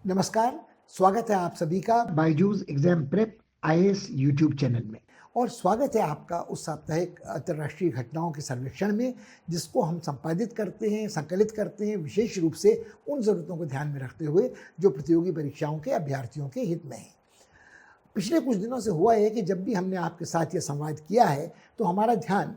नमस्कार। स्वागत है आप सभी का Byju's exam prep IAS YouTube channel में और स्वागत है आपका उस साप्ताहिक अंतर्राष्ट्रीय घटनाओं के सर्वेक्षण में जिसको हम संपादित करते हैं, संकलित करते हैं विशेष रूप से उन ज़रूरतों को ध्यान में रखते हुए जो प्रतियोगी परीक्षाओं के अभ्यर्थियों के हित में हैं। पिछले कुछ दिनों से हुआ है कि जब भी हमने आपके साथ ये संवाद किया है तो हमारा ध्यान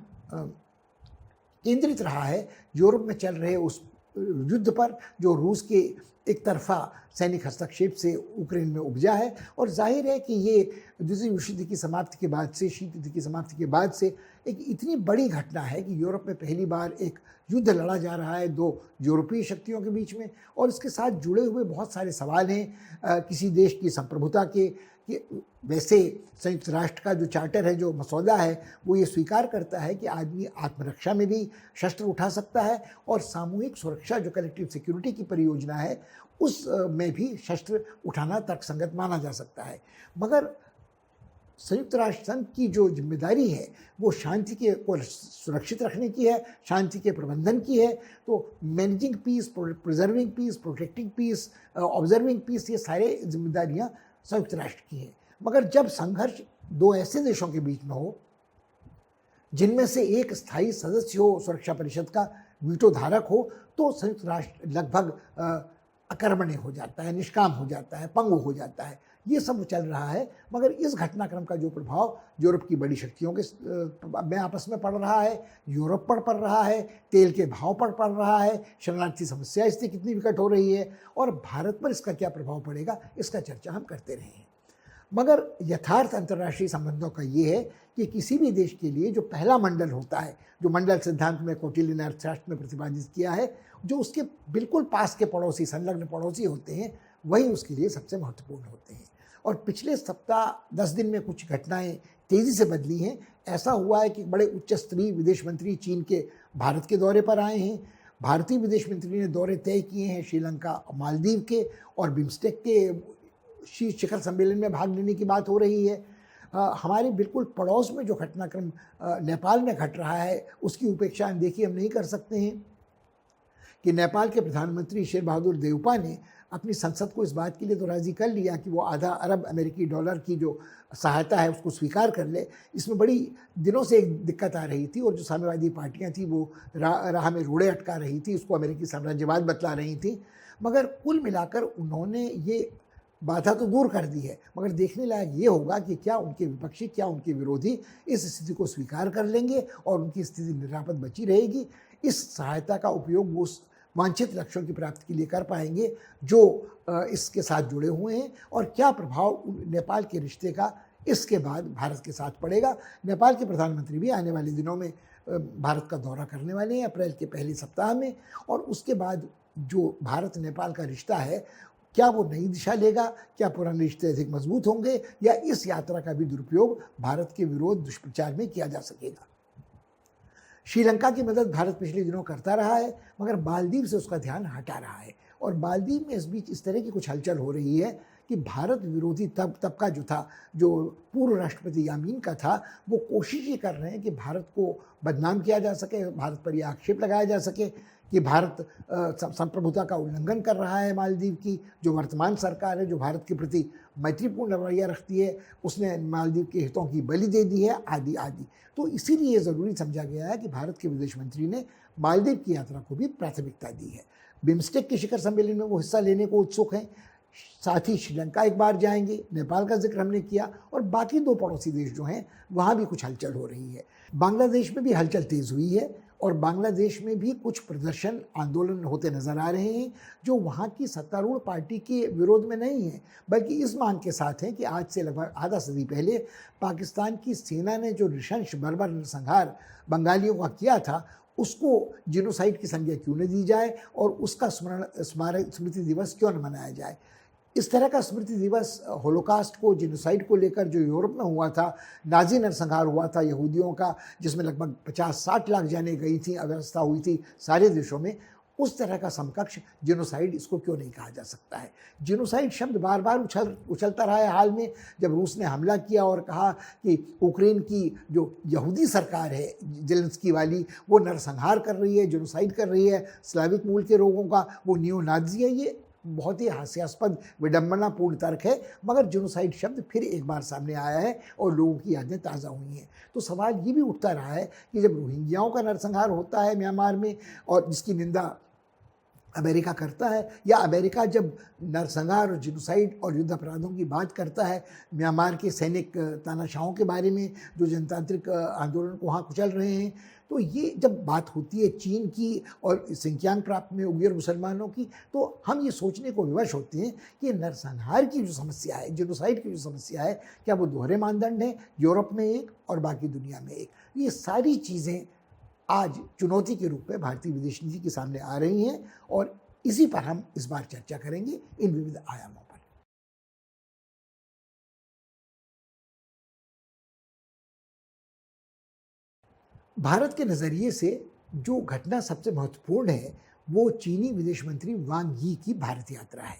केंद्रित रहा है यूरोप में चल रहे उस युद्ध पर जो रूस के एक तरफा सैनिक हस्तक्षेप से यूक्रेन में उपजा है। और जाहिर है कि ये दूसरी विश्व युद्ध की समाप्ति के बाद से, शीत युद्ध की समाप्ति के बाद से एक इतनी बड़ी घटना है कि यूरोप में पहली बार एक युद्ध लड़ा जा रहा है दो यूरोपीय शक्तियों के बीच में। और इसके साथ जुड़े हुए बहुत सारे सवाल हैं किसी देश की संप्रभुता के कि वैसे संयुक्त राष्ट्र का जो चार्टर है, जो मसौदा है, वो ये स्वीकार करता है कि आदमी आत्मरक्षा में भी शस्त्र उठा सकता है और सामूहिक सुरक्षा जो कलेक्टिव सिक्योरिटी की परियोजना है उस में भी शस्त्र उठाना तर्कसंगत माना जा सकता है। मगर संयुक्त राष्ट्र संघ की जो जिम्मेदारी है वो शांति के को सुरक्षित रखने की है, शांति के प्रबंधन की है। तो managing peace, preserving peace, protecting peace, observing peace, ये सारे जिम्मेदारियां संयुक्त राष्ट्र की है। मगर जब संघर्ष दो ऐसे देशों के बीच में हो जिनमें से एक स्थायी सदस्य हो सुरक्षा परिषद का, वीटो धारक हो, तो संयुक्त राष्ट्र लगभग अकर्मण्य हो जाता है, निष्काम हो जाता है, पंगु हो जाता है। ये सब चल रहा है। मगर इस घटनाक्रम का जो प्रभाव यूरोप की बड़ी शक्तियों के में आपस में पड़ रहा है, यूरोप पर पड़ रहा है, तेल के भाव पर पड़ रहा है, शरणार्थी समस्या इससे कितनी विकट हो रही है और भारत पर इसका क्या प्रभाव पड़ेगा, इसका चर्चा हम करते रहे हैं। मगर यथार्थ अंतर्राष्ट्रीय संबंधों का ये है कि किसी भी देश के लिए जो पहला मंडल होता है, जो मंडल सिद्धांत में कौटिल्य ने अर्थशास्त्र में प्रतिपादित किया है, जो उसके बिल्कुल पास के पड़ोसी, संलग्न पड़ोसी होते हैं, वही उसके लिए सबसे महत्वपूर्ण होते हैं। और पिछले सप्ताह 10 दिन में कुछ घटनाएं तेज़ी से बदली हैं। ऐसा हुआ है कि बड़े उच्च स्तरीय विदेश मंत्री चीन के भारत के दौरे पर आए हैं। भारतीय विदेश मंत्री ने दौरे तय किए हैं श्रीलंका, मालदीव के, और बिम्स्टेक के शीर्ष शिखर सम्मेलन में भाग लेने की बात हो रही है। हमारे बिल्कुल पड़ोस में जो घटनाक्रम नेपाल में घट रहा है उसकी उपेक्षा अनदेखी हम नहीं कर सकते हैं कि नेपाल के प्रधानमंत्री शेर बहादुर देउपा ने अपनी संसद को इस बात के लिए तो राज़ी कर लिया कि वो आधा अरब अमेरिकी डॉलर की जो सहायता है उसको स्वीकार कर ले। इसमें बड़ी दिनों से एक दिक्कत आ रही थी और जो साम्यवादी पार्टियां थी वो राह में रोड़े अटका रही थी, उसको अमेरिकी साम्राज्यवाद बतला रही थी। मगर कुल मिलाकर उन्होंने ये बाधा तो दूर कर दी है। मगर देखने लायक ये होगा कि क्या उनके विपक्षी, क्या उनके विरोधी इस स्थिति को स्वीकार कर लेंगे और उनकी स्थिति निरापद बची रहेगी। इस सहायता का उपयोग वो उस वांछित लक्ष्यों की प्राप्ति के लिए कर पाएंगे जो इसके साथ जुड़े हुए हैं, और क्या प्रभाव नेपाल के रिश्ते का इसके बाद भारत के साथ पड़ेगा। नेपाल के प्रधानमंत्री भी आने वाले दिनों में भारत का दौरा करने वाले हैं, अप्रैल के पहले सप्ताह में। और उसके बाद जो भारत नेपाल का रिश्ता है, क्या वो नई दिशा लेगा, क्या पुराने रिश्ते अधिक मजबूत होंगे, या इस यात्रा का भी दुरुपयोग भारत के विरोध दुष्प्रचार में किया जा सकेगा। श्रीलंका की मदद भारत पिछले दिनों करता रहा है, मगर मालदीव से उसका ध्यान हटा रहा है। और मालदीव में इस बीच इस तरह की कुछ हलचल हो रही है कि भारत विरोधी तबका जो था, जो पूर्व राष्ट्रपति यामीन का था, वो कोशिश ये कर रहे हैं कि भारत को बदनाम किया जा सके, भारत पर यह आक्षेप लगाया जा सके कि भारत संप्रभुता का उल्लंघन कर रहा है। मालदीव की जो वर्तमान सरकार है, जो भारत के प्रति मैत्रीपूर्ण रवैया रखती है, उसने मालदीव के हितों की बलि दे दी है, आदि आदि। तो इसीलिए ये ज़रूरी समझा गया है कि भारत के विदेश मंत्री ने मालदीव की यात्रा को भी प्राथमिकता दी है। बिम्स्टेक के शिखर सम्मेलन में वो हिस्सा लेने को उत्सुक हैं। साथ ही श्रीलंका एक बार जाएंगे, नेपाल का जिक्र हमने किया, और बाकी दो पड़ोसी देश जो हैं वहाँ भी कुछ हलचल हो रही है। बांग्लादेश में भी हलचल तेज़ हुई है और बांग्लादेश में भी कुछ प्रदर्शन, आंदोलन होते नजर आ रहे हैं जो वहाँ की सत्तारूढ़ पार्टी के विरोध में नहीं है, बल्कि इस मांग के साथ हैं कि आज से लगभग आधा सदी पहले पाकिस्तान की सेना ने जो नृशंस बर्बर नरसंहार बंगालियों का किया था, उसको जिनोसाइड की संज्ञा क्यों न दी जाए और उसका स्मृति दिवस क्यों न मनाया जाए। इस तरह का स्मृति दिवस होलोकास्ट को, जिनोसाइड को लेकर जो यूरोप में हुआ था, नाजी नरसंहार हुआ था यहूदियों का, जिसमें लगभग 50-60 लाख जानें गई थी, अव्यवस्था हुई थी सारे देशों में, उस तरह का समकक्ष जिनोसाइड इसको क्यों नहीं कहा जा सकता है। जिनोसाइड शब्द बार बार उछलता रहा है। हाल में जब रूस ने हमला किया और कहा कि यूक्रेन की जो यहूदी सरकार है जेलेंस्की वाली, वो नरसंहार कर रही है, जिनोसाइड कर रही है, स्लाविक मूल के लोगों का, वो नियो नाजी है, ये बहुत ही हास्यास्पद विडंबनापूर्ण तर्क है, मगर जेनोसाइड शब्द फिर एक बार सामने आया है और लोगों की यादें ताज़ा हुई हैं। तो सवाल ये भी उठता रहा है कि जब रोहिंग्याओं का नरसंहार होता है म्यांमार में और जिसकी निंदा अमेरिका करता है, या अमेरिका जब नरसंहार और जेनोसाइड और युद्ध अपराधों की बात करता है म्यांमार के सैनिक तानाशाहों के बारे में जो जनतांत्रिक आंदोलन को वहाँ कुचल रहे हैं, तो ये जब बात होती है चीन की और सिंकियांग प्रांत में उइगर मुसलमानों की, तो हम ये सोचने को विवश होते हैं कि नरसंहार की जो समस्या है, जेनोसाइड की जो समस्या है, क्या वो दोहरे मानदंड हैं, यूरोप में एक और बाकी दुनिया में एक। ये सारी चीज़ें आज चुनौती के रूप में भारतीय विदेश नीति के सामने आ रही हैं और इसी पर हम इस बार चर्चा करेंगे इन विविध आयामों पर। भारत के नज़रिए से जो घटना सबसे महत्वपूर्ण है वो चीनी विदेश मंत्री वांग यी की भारत यात्रा है।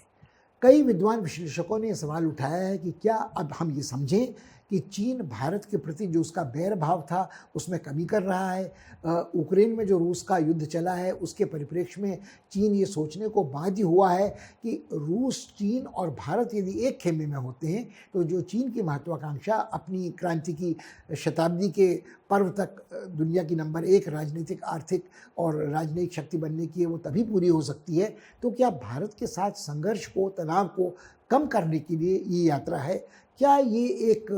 कई विद्वान विश्लेषकों ने सवाल उठाया है कि क्या अब हम ये समझें कि चीन भारत के प्रति जो उसका बैर भाव था उसमें कमी कर रहा है। यूक्रेन में जो रूस का युद्ध चला है उसके परिप्रेक्ष्य में चीन ये सोचने को बाध्य हुआ है कि रूस, चीन और भारत यदि एक खेमे में होते हैं तो जो चीन की महत्वाकांक्षा अपनी क्रांति की शताब्दी के पर्व तक दुनिया की नंबर 1 राजनीतिक, आर्थिक और राजनयिक शक्ति बनने की है, वो तभी पूरी हो सकती है। तो क्या भारत के साथ संघर्ष को, तनाव को कम करने के लिए ये यात्रा है? क्या ये एक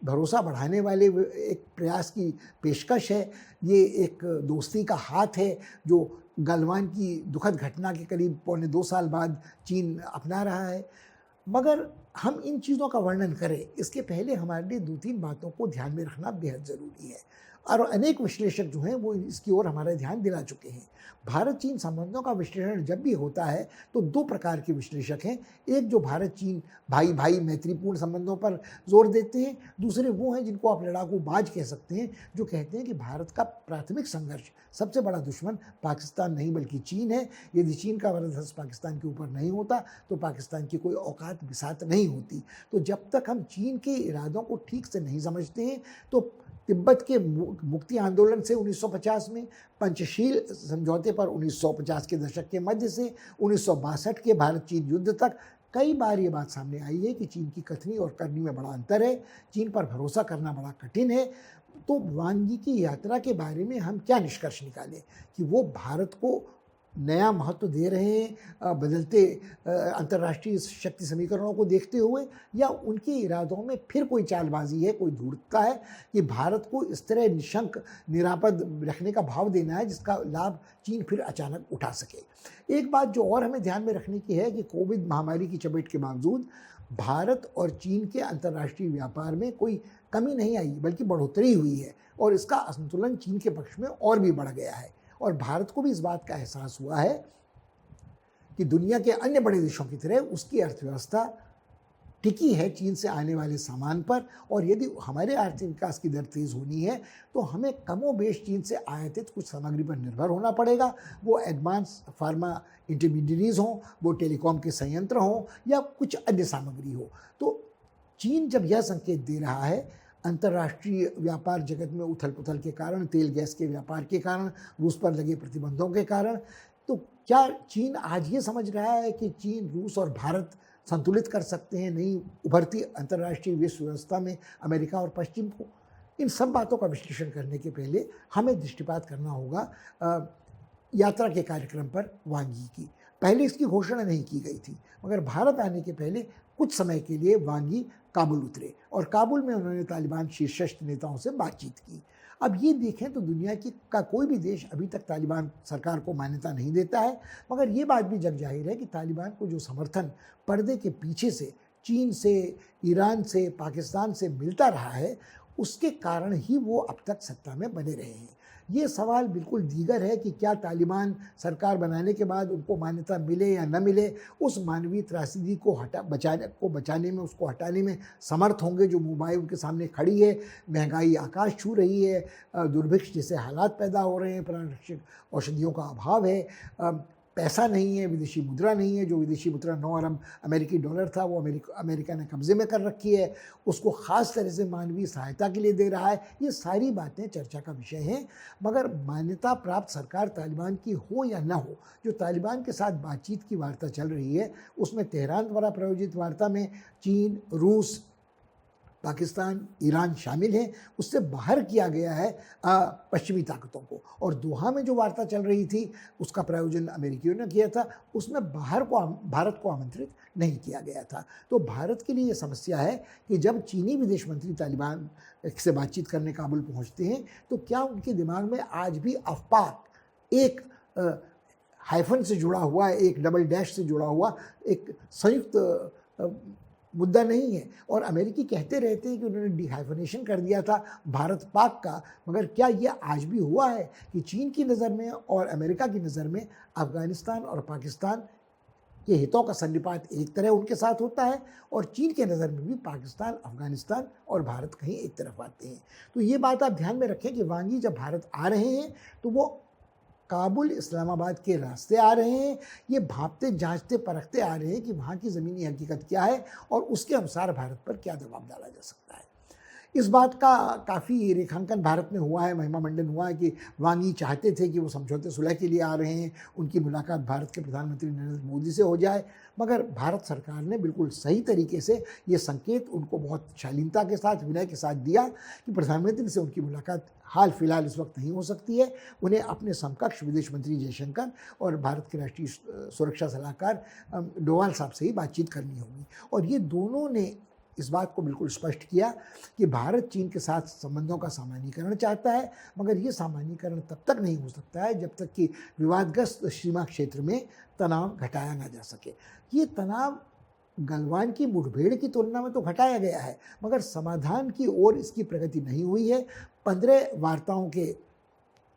भरोसा बढ़ाने वाले एक प्रयास की पेशकश है? ये एक दोस्ती का हाथ है जो गलवान की दुखद घटना के करीब पौने 2 साल बाद चीन अपना रहा है? मगर हम इन चीज़ों का वर्णन करें इसके पहले हमारे लिए 2-3 बातों को ध्यान में रखना बेहद ज़रूरी है और अनेक विश्लेषक जो हैं वो इसकी ओर हमारा ध्यान दिला चुके हैं। भारत चीन संबंधों का विश्लेषण जब भी होता है तो 2 प्रकार के विश्लेषक हैं। एक जो भारत चीन भाई भाई मैत्रीपूर्ण संबंधों पर जोर देते हैं, दूसरे वो हैं जिनको आप लड़ाकू बाज कह सकते हैं, जो कहते हैं कि भारत का प्राथमिक संघर्ष, सबसे बड़ा दुश्मन पाकिस्तान नहीं बल्कि चीन है। यदि चीन का वरदहस्त पाकिस्तान के ऊपर नहीं होता तो पाकिस्तान की कोई औकात बिसात नहीं होती। तो जब तक हम चीन के इरादों को ठीक से नहीं समझते हैं तो तिब्बत के मुक्ति आंदोलन से 1950 में, पंचशील समझौते पर 1950 के दशक के मध्य से 1962 के भारत चीन युद्ध तक कई बार ये बात सामने आई है कि चीन की कथनी और करनी में बड़ा अंतर है, चीन पर भरोसा करना बड़ा कठिन है। तो वांग यी की यात्रा के बारे में हम क्या निष्कर्ष निकालें कि वो भारत को नया महत्व दे रहे हैं बदलते अंतर्राष्ट्रीय शक्ति समीकरणों को देखते हुए, या उनके इरादों में फिर कोई चालबाजी है, कोई धूर्तता है कि भारत को इस तरह निशंक निरापद रखने का भाव देना है जिसका लाभ चीन फिर अचानक उठा सके। एक बात जो और हमें ध्यान में रखने की है कि कोविड महामारी की चपेट के बावजूद भारत और चीन के अंतर्राष्ट्रीय व्यापार में कोई कमी नहीं आई बल्कि बढ़ोतरी हुई है और इसका असंतुलन चीन के पक्ष में और भी बढ़ गया है। और भारत को भी इस बात का एहसास हुआ है कि दुनिया के अन्य बड़े देशों की तरह उसकी अर्थव्यवस्था टिकी है चीन से आने वाले सामान पर, और यदि हमारे आर्थिक विकास की दर तेज़ होनी है तो हमें कमोबेश चीन से आयातित कुछ सामग्री पर निर्भर होना पड़ेगा। वो एडवांस फार्मा इंटरमीडिएरीज हों, वो टेलीकॉम के संयंत्र हों या कुछ अन्य सामग्री हो। तो चीन जब यह संकेत दे रहा है अंतर्राष्ट्रीय व्यापार जगत में उथल पुथल के कारण, तेल गैस के व्यापार के कारण, रूस पर लगे प्रतिबंधों के कारण, तो क्या चीन आज ये समझ रहा है कि चीन, रूस और भारत संतुलित कर सकते हैं नई उभरती अंतर्राष्ट्रीय विश्व व्यवस्था में अमेरिका और पश्चिम को? इन सब बातों का विश्लेषण करने के पहले हमें दृष्टिपात करना होगा यात्रा के कार्यक्रम पर वांग यी की। पहले इसकी घोषणा नहीं की गई थी, मगर भारत आने के पहले कुछ समय के लिए वांग यी काबुल उतरे और काबुल में उन्होंने तालिबान शीर्षस्थ नेताओं से बातचीत की। अब ये देखें तो दुनिया का कोई भी देश अभी तक तालिबान सरकार को मान्यता नहीं देता है, मगर ये बात भी जग जाहिर है कि तालिबान को जो समर्थन पर्दे के पीछे से चीन से, ईरान से, पाकिस्तान से मिलता रहा है, उसके कारण ही वो अब तक सत्ता में बने रहे हैं। ये सवाल बिल्कुल दीगर है कि क्या तालिबान सरकार बनाने के बाद उनको मान्यता मिले या न मिले, उस मानवीय त्रासदी को बचाने में, उसको हटाने में समर्थ होंगे जो मुंबई उनके सामने खड़ी है। महंगाई आकाश छू रही है, दुर्भिक्ष जैसे हालात पैदा हो रहे हैं, प्राणरक्षक औषधियों का अभाव है, पैसा नहीं है, विदेशी मुद्रा नहीं है। जो विदेशी मुद्रा 9 अरब अमेरिकी डॉलर था वो अमेरिका ने कब्जे में कर रखी है, उसको ख़ास तरह से मानवीय सहायता के लिए दे रहा है। ये सारी बातें चर्चा का विषय हैं। मगर मान्यता प्राप्त सरकार तालिबान की हो या ना हो, जो तालिबान के साथ बातचीत की वार्ता चल रही है उसमें तेहरान द्वारा प्रायोजित वार्ता में चीन, रूस, पाकिस्तान, ईरान शामिल हैं। उससे बाहर किया गया है पश्चिमी ताकतों को। और दोहा में जो वार्ता चल रही थी उसका प्रायोजन अमेरिकियों ने किया था, उसमें भारत को आमंत्रित नहीं किया गया था। तो भारत के लिए ये समस्या है कि जब चीनी विदेश मंत्री तालिबान से बातचीत करने काबुल पहुंचते हैं तो क्या उनके दिमाग में आज भी अफपाक एक हाइफन से जुड़ा हुआ, एक डबल डैश से जुड़ा हुआ एक संयुक्त मुद्दा नहीं है। और अमेरिकी कहते रहते हैं कि उन्होंने डिहाइफनेशन कर दिया था भारत पाक का, मगर क्या ये आज भी हुआ है कि चीन की नज़र में और अमेरिका की नज़र में अफ़गानिस्तान और पाकिस्तान के हितों का सन्निपात एक तरह उनके साथ होता है और चीन के नज़र में भी पाकिस्तान, अफ़गानिस्तान और भारत कहीं एक तरफ आते हैं। तो ये बात आप ध्यान में रखें कि वांग यी जब भारत आ रहे हैं तो वो काबुल, इस्लामाबाद के रास्ते आ रहे हैं। ये भांपते, जांचते, परखते आ रहे हैं कि वहाँ की ज़मीनी हकीकत क्या है और उसके अनुसार भारत पर क्या दबाव डाला जा सकता है। इस बात का काफ़ी रेखांकन भारत में हुआ है, महिमा मंडन हुआ है कि वांग यी चाहते थे कि वो समझौते सुलह के लिए आ रहे हैं, उनकी मुलाकात भारत के प्रधानमंत्री नरेंद्र मोदी से हो जाए। मगर भारत सरकार ने बिल्कुल सही तरीके से ये संकेत उनको बहुत शालीनता के साथ, विनय के साथ दिया कि प्रधानमंत्री से उनकी मुलाकात हाल फिलहाल इस वक्त नहीं हो सकती है। उन्हें अपने समकक्ष विदेश मंत्री जयशंकर और भारत के राष्ट्रीय सुरक्षा सलाहकार डोवाल साहब से ही बातचीत करनी होगी। और ये दोनों ने इस बात को बिल्कुल स्पष्ट किया कि भारत चीन के साथ संबंधों का सामान्यीकरण चाहता है, मगर ये सामान्यीकरण तब तक नहीं हो सकता है जब तक कि विवादग्रस्त सीमा क्षेत्र में तनाव घटाया ना जा सके। ये तनाव गलवान की मुठभेड़ की तुलना में तो घटाया गया है, मगर समाधान की ओर इसकी प्रगति नहीं हुई है। 15 वार्ताओं के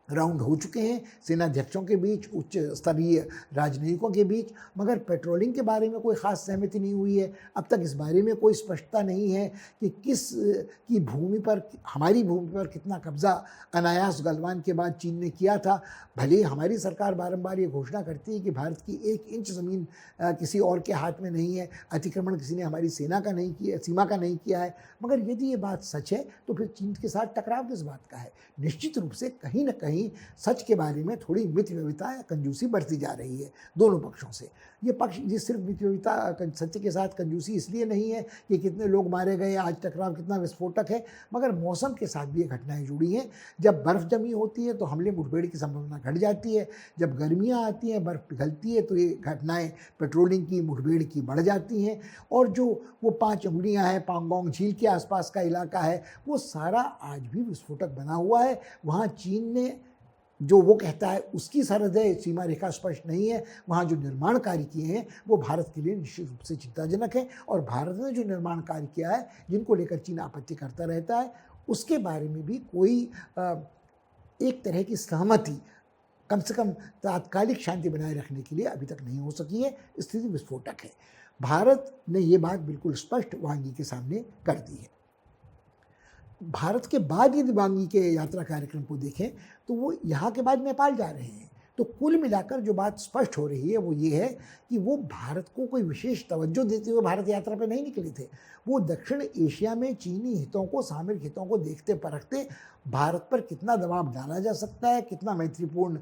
राउंड हो चुके हैं सेनाध्यक्षों के बीच, उच्च स्तरीय राजनयिकों के बीच, मगर पेट्रोलिंग के बारे में कोई ख़ास सहमति नहीं हुई है। अब तक इस बारे में कोई स्पष्टता नहीं है कि किस की भूमि पर, हमारी भूमि पर कितना कब्ज़ा अनायास गलवान के बाद चीन ने किया था। भले ही हमारी सरकार बारंबार ये घोषणा करती है कि भारत की 1 इंच ज़मीन किसी और के हाथ में नहीं है, अतिक्रमण किसी ने हमारी सेना का नहीं किया, सीमा का नहीं किया है, मगर यदि ये बात सच है तो फिर चीन के साथ टकराव किस बात का है। निश्चित रूप से कहीं न कहीं सच के बारे में थोड़ी मितव्ययिता या कंजूसी बढ़ती जा रही है दोनों पक्षों से। ये पक्ष ये सिर्फ मितव्ययिता, सत्य के साथ कंजूसी इसलिए नहीं है कि कितने लोग मारे गए, आज टकराव कितना विस्फोटक है, मगर मौसम के साथ भी ये घटनाएं जुड़ी हैं। जब बर्फ़ जमी होती है तो हमले मुठभेड़ की संभावना घट जाती है, जब गर्मियाँ आती हैं, बर्फ़ पिघलती है तो ये घटनाएं पेट्रोलिंग की, मुठभेड़ की बढ़ जाती हैं। और जो वो 5 उंगलियाँ हैं, पांगोंग झील के आसपास का इलाका है, वो सारा आज भी विस्फोटक बना हुआ है। वहाँ चीन ने जो वो कहता है उसकी सरहद है, सीमा रेखा स्पष्ट नहीं है। वहाँ जो निर्माण कार्य किए हैं वो भारत के लिए निश्चित रूप से चिंताजनक है। और भारत ने जो निर्माण कार्य किया है, जिनको लेकर चीन आपत्ति करता रहता है, उसके बारे में भी कोई एक तरह की सहमति, कम से कम तात्कालिक शांति बनाए रखने के लिए अभी तक नहीं हो सकी है। स्थिति विस्फोटक है। भारत ने ये बात बिल्कुल स्पष्ट वांग यी के सामने कर दी है। भारत के बाद यदि वांग यी के यात्रा कार्यक्रम को देखें तो वो यहाँ के बाद नेपाल जा रहे हैं। तो कुल मिलाकर जो बात स्पष्ट हो रही है वो ये है कि वो भारत को कोई विशेष तवज्जो देते हुए भारत यात्रा पर नहीं निकले थे। वो दक्षिण एशिया में चीनी हितों को, सामरिक हितों को देखते परखते भारत पर कितना दबाव डाला जा सकता है, कितना मैत्रीपूर्ण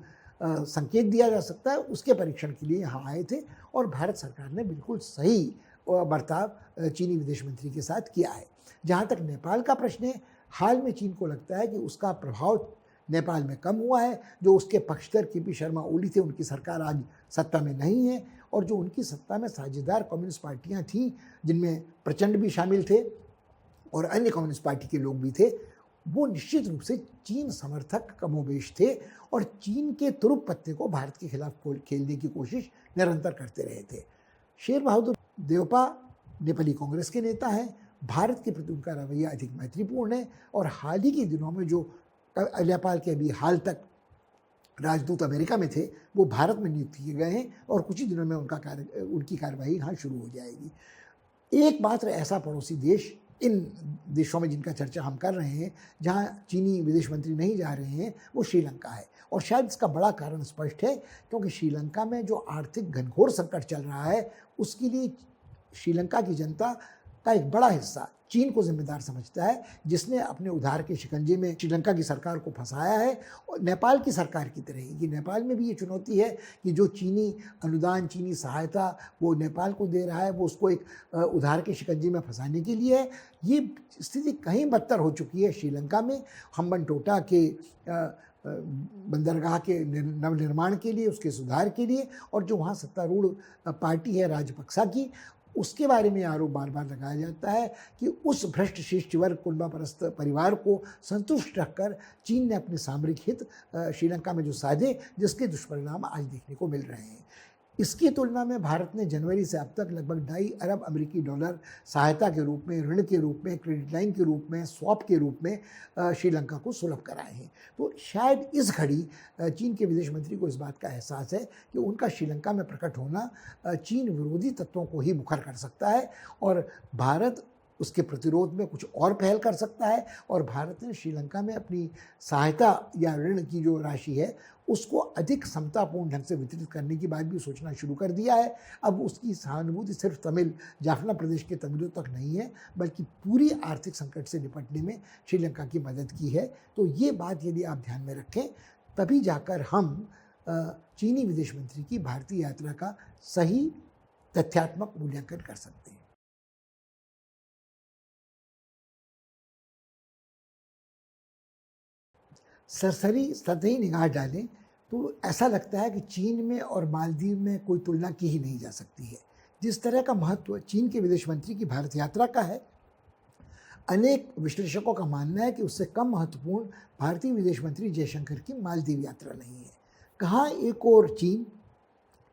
संकेत दिया जा सकता है, उसके परीक्षण के लिए यहाँ आए थे। और भारत सरकार ने बिल्कुल सही बर्ताव चीनी विदेश मंत्री के साथ किया है। जहाँ तक नेपाल का प्रश्न है, हाल में चीन को लगता है कि उसका प्रभाव नेपाल में कम हुआ है। जो उसके पक्षधर केपी शर्मा ओली थे, उनकी सरकार आज सत्ता में नहीं है। और जो उनकी सत्ता में साझेदार कम्युनिस्ट पार्टियां थीं, जिनमें प्रचंड भी शामिल थे और अन्य कम्युनिस्ट पार्टी के लोग भी थे, वो निश्चित रूप से चीन समर्थक कमोबेश थे और चीन के तुरुप पत्ते को भारत के खिलाफ खेलने की कोशिश निरंतर करते रहे थे। शेर बहादुर देउपा नेपाली कांग्रेस के नेता हैं। भारत के प्रति उनका रवैया अधिक मैत्रीपूर्ण है। और हाल ही के दिनों में जो अय्यापाल के अभी हाल तक राजदूत अमेरिका में थे, वो भारत में नियुक्त किए गए हैं और कुछ ही दिनों में उनकी कार्यवाही यहाँ शुरू हो जाएगी। एकमात्र ऐसा पड़ोसी देश इन देशों में जिनका चर्चा हम कर रहे हैं, जहाँ चीनी विदेश मंत्री नहीं जा रहे हैं, वो श्रीलंका है। और शायद इसका बड़ा कारण स्पष्ट है, क्योंकि श्रीलंका में जो आर्थिक घनघोर संकट चल रहा है, उसके लिए श्रीलंका की जनता का एक बड़ा हिस्सा चीन को जिम्मेदार समझता है, जिसने अपने उधार के शिकंजे में श्रीलंका की सरकार को फंसाया है। और नेपाल की सरकार की तरह ही, कि नेपाल में भी ये चुनौती है कि जो चीनी अनुदान, चीनी सहायता वो नेपाल को दे रहा है, वो उसको एक उधार के शिकंजे में फंसाने के लिए है। ये स्थिति कहीं बदतर हो चुकी है श्रीलंका में। हम्बनटोटा के बंदरगाह के नवनिर्माण के लिए, उसके सुधार के लिए, और जो वहाँ सत्तारूढ़ पार्टी है राजपक्सा की, उसके बारे में आरोप बार बार लगाया जाता है कि उस भ्रष्ट शिष्ट वर्ग कुलबा परस्त परिवार को संतुष्ट रखकर चीन ने अपने सामरिक हित श्रीलंका में जो साधे, जिसके दुष्परिणाम आज देखने को मिल रहे हैं। इसकी तुलना में भारत ने जनवरी से अब तक लगभग 2.5 अरब अमेरिकी डॉलर सहायता के रूप में, ऋण के रूप में, क्रेडिट लाइन के रूप में, स्वैप के रूप में श्रीलंका को सुलभ कराए हैं। तो शायद इस घड़ी चीन के विदेश मंत्री को इस बात का एहसास है कि उनका श्रीलंका में प्रकट होना चीन विरोधी तत्वों को ही मुखर कर सकता है, और भारत उसके प्रतिरोध में कुछ और पहल कर सकता है। और भारत ने श्रीलंका में अपनी सहायता या ऋण की जो राशि है, उसको अधिक समतापूर्ण ढंग से वितरित करने की बात भी सोचना शुरू कर दिया है। अब उसकी सहानुभूति सिर्फ तमिल जाफना प्रदेश के तमिलों तक नहीं है, बल्कि पूरी आर्थिक संकट से निपटने में श्रीलंका की मदद की है। तो ये बात यदि आप ध्यान में रखें, तभी जाकर हम चीनी विदेश मंत्री की भारतीय यात्रा का सही तथ्यात्मक मूल्यांकन कर सकते हैं। सरसरी सतही निगाह डालें तो ऐसा लगता है कि चीन में और मालदीव में कोई तुलना की ही नहीं जा सकती है। जिस तरह का महत्व चीन के विदेश मंत्री की भारत यात्रा का है, अनेक विश्लेषकों का मानना है कि उससे कम महत्वपूर्ण भारतीय विदेश मंत्री जयशंकर की मालदीव यात्रा नहीं है। कहाँ एक और चीन,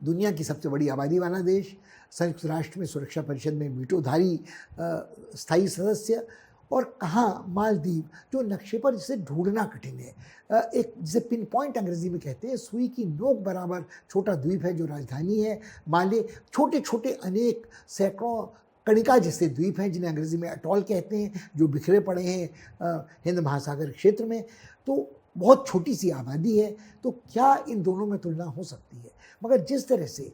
दुनिया की सबसे बड़ी आबादी वाला देश, संयुक्त राष्ट्र में सुरक्षा परिषद में वीटोधारी स्थायी सदस्य, और कहाँ मालदीव, जो नक्शे पर जिसे ढूंढना कठिन है। एक जिसे पिन पॉइंट अंग्रेजी में कहते हैं, सुई की नोक बराबर छोटा द्वीप है जो राजधानी है माले। छोटे छोटे अनेक सैकड़ों कणिका जैसे द्वीप हैं जिन्हें अंग्रेजी में अटॉल कहते हैं, जो बिखरे पड़े हैं हिंद महासागर क्षेत्र में। तो बहुत छोटी सी आबादी है, तो क्या इन दोनों में तुलना हो सकती है? मगर जिस तरह से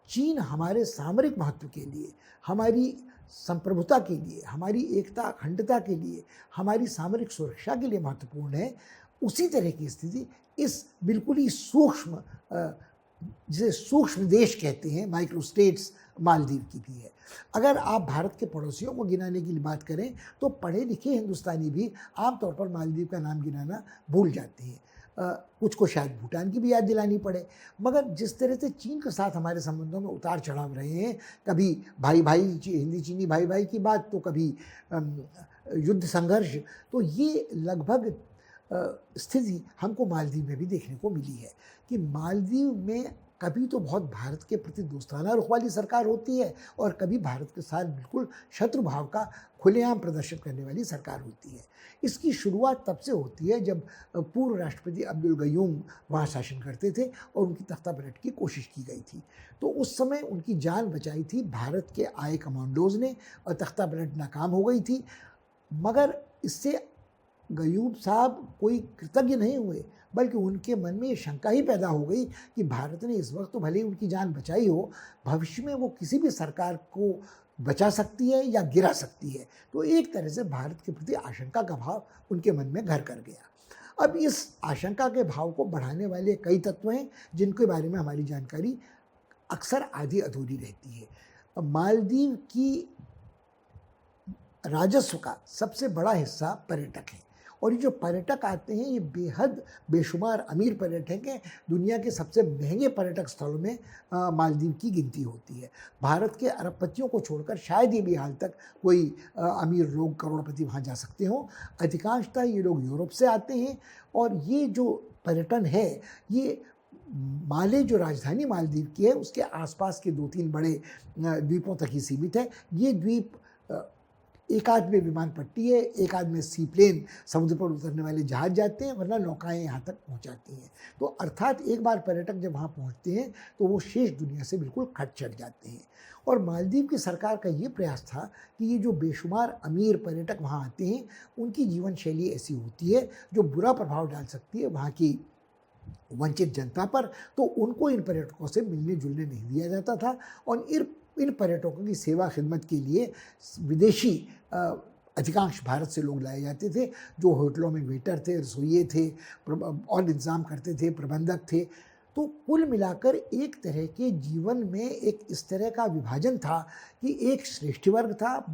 चीन हमारे सामरिक महत्व के लिए, हमारी संप्रभुता के लिए, हमारी एकता अखंडता के लिए, हमारी सामरिक सुरक्षा के लिए महत्वपूर्ण है, उसी तरह की स्थिति इस बिल्कुल ही सूक्ष्म जिसे सूक्ष्म देश कहते हैं, माइक्रो स्टेट्स, मालदीव की भी है। अगर आप भारत के पड़ोसियों को गिनाने की बात करें तो पढ़े लिखे हिंदुस्तानी भी आमतौर पर मालदीव का नाम गिनाना भूल जाते हैं। कुछ को शायद भूटान की भी याद दिलानी पड़े। मगर जिस तरह से चीन के साथ हमारे संबंधों में उतार चढ़ाव रहे हैं, कभी भाई भाई हिंदी चीनी भाई भाई की बात, तो कभी युद्ध संघर्ष, तो ये लगभग स्थिति हमको मालदीव में भी देखने को मिली है कि मालदीव में कभी तो बहुत भारत के प्रति दोस्ताना रुख वाली सरकार होती है, और कभी भारत के साथ बिल्कुल शत्रु भाव का खुलेआम प्रदर्शन करने वाली सरकार होती है। इसकी शुरुआत तब से होती है जब पूर्व राष्ट्रपति अब्दुल गयूम वहाँ शासन करते थे और उनकी तख्तापलट की कोशिश की गई थी। तो उस समय उनकी जान बचाई थी भारत के आए कमांडोज ने, और तख्तापलट नाकाम हो गई थी। मगर इससे गयूम साहब कोई कृतज्ञ नहीं हुए, बल्कि उनके मन में ये शंका ही पैदा हो गई कि भारत ने इस वक्त तो भले ही उनकी जान बचाई हो, भविष्य में वो किसी भी सरकार को बचा सकती है या गिरा सकती है। तो एक तरह से भारत के प्रति आशंका का भाव उनके मन में घर कर गया। अब इस आशंका के भाव को बढ़ाने वाले कई तत्व हैं जिनके बारे में हमारी जानकारी अक्सर आधी अधूरी रहती है। मालदीव की राजस्व का सबसे बड़ा हिस्सा पर्यटक है, और ये जो पर्यटक आते हैं ये बेहद बेशुमार अमीर पर्यटक हैं। दुनिया के सबसे महंगे पर्यटक स्थलों में मालदीव की गिनती होती है। भारत के अरबपतियों को छोड़कर शायद ये भी हाल तक कोई अमीर लोग, करोड़पति वहाँ जा सकते हों। अधिकांशतः ये लोग यूरोप से आते हैं, और ये जो पर्यटन है ये माले, जो राजधानी मालदीव की है, उसके आसपास के 2-3 बड़े द्वीपों तक ही सीमित है। ये द्वीप एक आध में विमान पट्टी है, एक आध में सी प्लेन समुद्र पर उतरने वाले जहाज जाते हैं, वरना नौकाएं यहाँ तक पहुँचाती हैं। तो अर्थात एक बार पर्यटक जब वहाँ पहुँचते हैं तो वो शेष दुनिया से बिल्कुल खट चट जाते हैं। और मालदीव की सरकार का ये प्रयास था कि ये जो बेशुमार अमीर पर्यटक वहाँ आते हैं, उनकी जीवन शैली ऐसी होती है जो बुरा प्रभाव डाल सकती है वहाँ की वंचित जनता पर, तो उनको इन पर्यटकों से मिलने जुलने नहीं दिया जाता था। और इन पर्यटकों की सेवा खिदमत के लिए विदेशी अधिकांश भारत से लोग लाए जाते थे, जो होटलों में वेटर थे, रसोइये थे, और इंतज़ाम करते थे, प्रबंधक थे। तो कुल मिलाकर एक तरह के जीवन में एक इस तरह का विभाजन था कि एक श्रेष्ठ वर्ग था,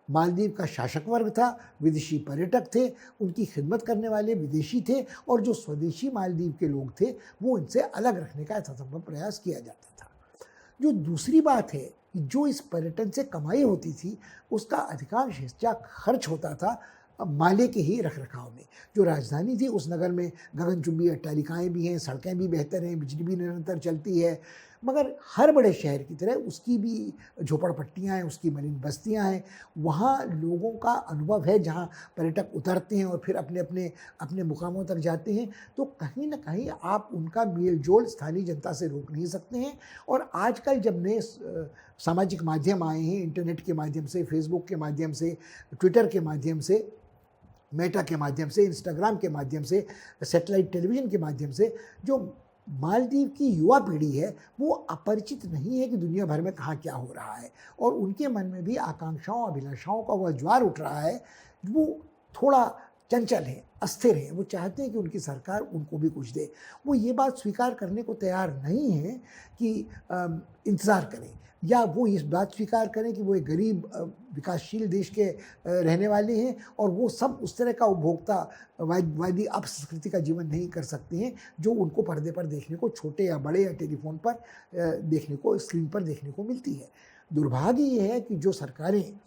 मालदीव का शासक वर्ग था, विदेशी पर्यटक थे, उनकी खिदमत करने वाले विदेशी थे, और जो स्वदेशी मालदीव के लोग थे वो इनसे अलग रखने का यथासंभव प्रयास किया जाता था। जो दूसरी बात है कि जो इस पर्यटन से कमाई होती थी उसका अधिकांश हिस्सा खर्च होता था माले के ही रखरखाव में। जो राजधानी थी उस नगर में गगनचुंबी अट्टालिकाएँ भी हैं, सड़कें भी बेहतर हैं, बिजली भी निरंतर चलती है, मगर हर बड़े शहर की तरह उसकी भी झोपड़पट्टियाँ हैं, उसकी मलिन बस्तियाँ हैं। वहाँ लोगों का अनुभव है, जहाँ पर्यटक उतरते हैं और फिर अपने मुकामों तक जाते हैं, तो कहीं न कहीं आप उनका मेल-जोल स्थानीय जनता से रोक नहीं सकते हैं। और आजकल जब नए सामाजिक माध्यम आए हैं, इंटरनेट के माध्यम से, फेसबुक के माध्यम से, ट्विटर के माध्यम से, मेटा के माध्यम से, इंस्टाग्राम के माध्यम से, सैटेलाइट टेलीविज़न के माध्यम से, जो मालदीव की युवा पीढ़ी है वो अपरिचित नहीं है कि दुनिया भर में कहाँ क्या हो रहा है, और उनके मन में भी आकांक्षाओं अभिलाषाओं का वह ज्वार उठ रहा है। वो थोड़ा चंचल हैं, अस्थिर हैं, वो चाहते हैं कि उनकी सरकार उनको भी कुछ दे। वो ये बात स्वीकार करने को तैयार नहीं है कि इंतज़ार करें, या वो इस बात स्वीकार करें कि वो एक गरीब विकासशील देश के रहने वाले हैं और वो सब उस तरह का उपभोक्ता वादी अपसंस्कृति का जीवन नहीं कर सकते हैं जो उनको पर्दे पर देखने को, छोटे या बड़े या टेलीफोन पर देखने को, स्क्रीन पर देखने को मिलती है। दुर्भाग्य ये है कि जो सरकारें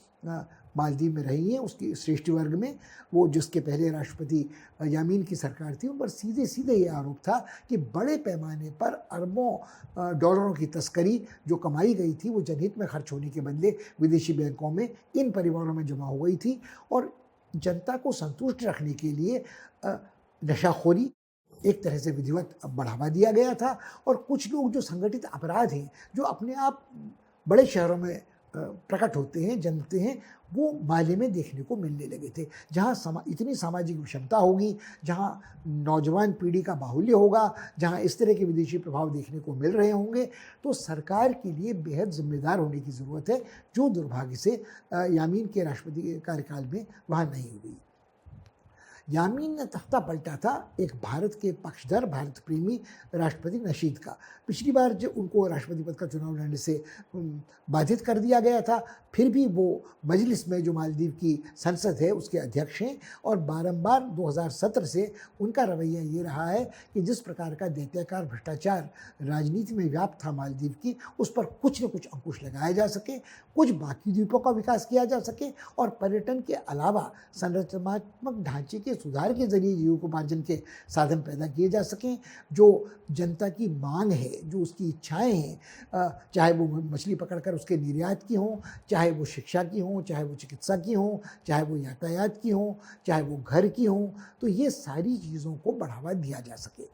मालदीव में रही हैं, उसकी श्रेष्ठ वर्ग में, वो जिसके पहले राष्ट्रपति यामीन की सरकार थी, उन पर सीधे सीधे ये आरोप था कि बड़े पैमाने पर अरबों डॉलरों की तस्करी जो कमाई गई थी वो जनहित में खर्च होने के बदले विदेशी बैंकों में इन परिवारों में जमा हो गई थी। और जनता को संतुष्ट रखने के लिए नशाखोरी एक तरह से विधिवत बढ़ावा दिया गया था। और कुछ लोग जो संगठित अपराध हैं, जो अपने आप बड़े शहरों में प्रकट होते हैं, जन्मते हैं, वो माले में देखने को मिलने लगे थे। जहाँ इतनी सामाजिक विषमता होगी, जहाँ नौजवान पीढ़ी का बाहुल्य होगा, जहाँ इस तरह के विदेशी प्रभाव देखने को मिल रहे होंगे, तो सरकार के लिए बेहद जिम्मेदार होने की ज़रूरत है, जो दुर्भाग्य से यामीन के राष्ट्रपति कार्यकाल में वहाँ नहीं हुई। यामीन ने तख्ता पलटा था एक भारत के पक्षधर, भारत प्रेमी राष्ट्रपति नशीद का। पिछली बार जब उनको राष्ट्रपति पद का चुनाव लड़ने से बाधित कर दिया गया था, फिर भी वो मजलिस में, जो मालदीव की संसद है, उसके अध्यक्ष हैं, और बारंबार 2017 से उनका रवैया ये रहा है कि जिस प्रकार का दैत्याकार भ्रष्टाचार राजनीति में व्याप्त था मालदीव की, उस पर कुछ न कुछ अंकुश लगाया जा सके, कुछ बाकी द्वीपों का विकास किया जा सके, और पर्यटन के अलावा संरचनात्मक ढांचे के सुधार के जरिए जीविकोपार्जन के साधन पैदा किए जा सकें। जो जनता की मांग है, जो उसकी इच्छाएं हैं, चाहे वो मछली पकड़कर उसके निर्यात की हों, चाहे वो शिक्षा की हों, चाहे वो चिकित्सा की हों, चाहे वो यातायात की हों, चाहे वो घर की हों, तो ये सारी चीज़ों को बढ़ावा दिया जा सके।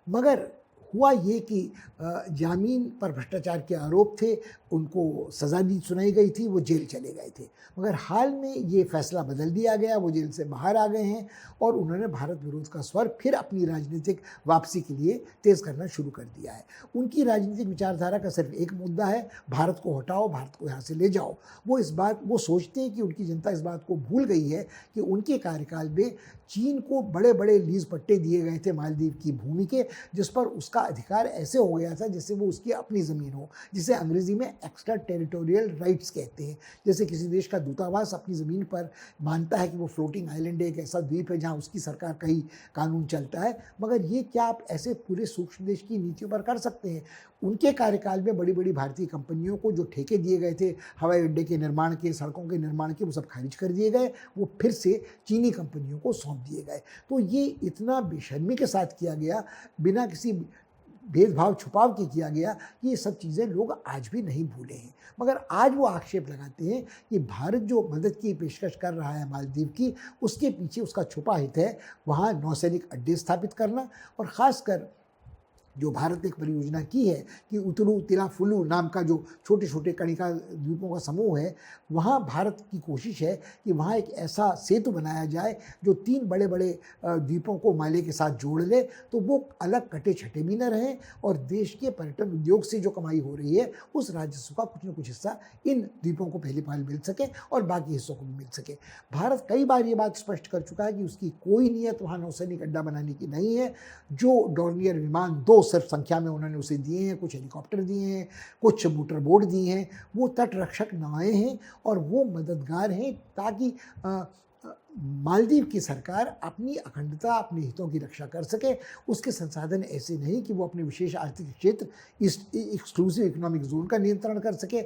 मगर हुआ ये कि यामीन पर भ्रष्टाचार के आरोप थे, उनको सज़ा दी सुनाई गई थी, वो जेल चले गए थे। मगर हाल में ये फैसला बदल दिया गया, वो जेल से बाहर आ गए हैं और उन्होंने भारत विरोध का स्वर फिर अपनी राजनीतिक वापसी के लिए तेज़ करना शुरू कर दिया है। उनकी राजनीतिक विचारधारा का सिर्फ एक मुद्दा है, भारत को हटाओ, भारत को यहाँ से ले जाओ। वो सोचते हैं कि उनकी जनता इस बात को भूल गई है कि उनके कार्यकाल में चीन को बड़े बड़े लीज पट्टे दिए गए थे मालदीव की भूमि के, जिस पर उसका अधिकार ऐसे हो गया था जैसे वो उसकी अपनी ज़मीन हो, जिसे अंग्रेज़ी में एक्स्ट्रा टेरिटोरियल राइट्स कहते हैं। जैसे किसी देश का दूतावास अपनी ज़मीन पर मानता है कि वो फ्लोटिंग आइलैंड है, एक ऐसा द्वीप है जहाँ उसकी सरकार का ही कानून चलता है। मगर ये क्या आप ऐसे पूरे सूक्ष्म देश की नीतियों पर कर सकते हैं? उनके कार्यकाल में बड़ी बड़ी भारतीय कंपनियों को जो ठेके दिए गए थे हवाई अड्डे के निर्माण के, सड़कों के निर्माण के, वो सब खारिज कर दिए गए, वो फिर से चीनी कंपनियों को सौंप दिए गए। तो ये इतना बेशर्मी के साथ किया गया, बिना किसी भेदभाव छुपाव के किया गया, ये सब चीज़ें लोग आज भी नहीं भूले हैं। मगर आज वो आक्षेप लगाते हैं कि भारत जो मदद की पेशकश कर रहा है मालदीव की, उसके पीछे उसका छुपा हित है वहाँ नौसैनिक अड्डे स्थापित करना। और ख़ासकर जो भारत ने एक परियोजना की है कि उतलू तिलाफुलू नाम का जो छोटे छोटे कणिका द्वीपों का समूह है, वहाँ भारत की कोशिश है कि वहाँ एक ऐसा सेतु बनाया जाए जो 3 बड़े बड़े द्वीपों को माले के साथ जोड़ ले, तो वो अलग कटे छटे भी न रहें और देश के पर्यटन उद्योग से जो कमाई हो रही है उस राजस्व का कुछ न कुछ हिस्सा इन द्वीपों को पहली पहल मिल सके और बाकी हिस्सों को भी मिल सके। भारत कई बार ये बात स्पष्ट कर चुका है कि उसकी कोई नीयत वहाँ नौसैनिक अड्डा बनाने की नहीं है। जो डॉर्नियर विमान 2 सिर्फ संख्या में उन्होंने उसे दिए हैं, कुछ हेलीकॉप्टर दिए हैं, कुछ मोटर बोट दिए हैं, वो तटरक्षक नावें हैं और वो मददगार हैं ताकि मालदीव की सरकार अपनी अखंडता, अपने हितों की रक्षा कर सके। उसके संसाधन ऐसे नहीं कि वो अपने विशेष आर्थिक क्षेत्र इस एक्सक्लूसिव इकोनॉमिक जोन का नियंत्रण कर सके,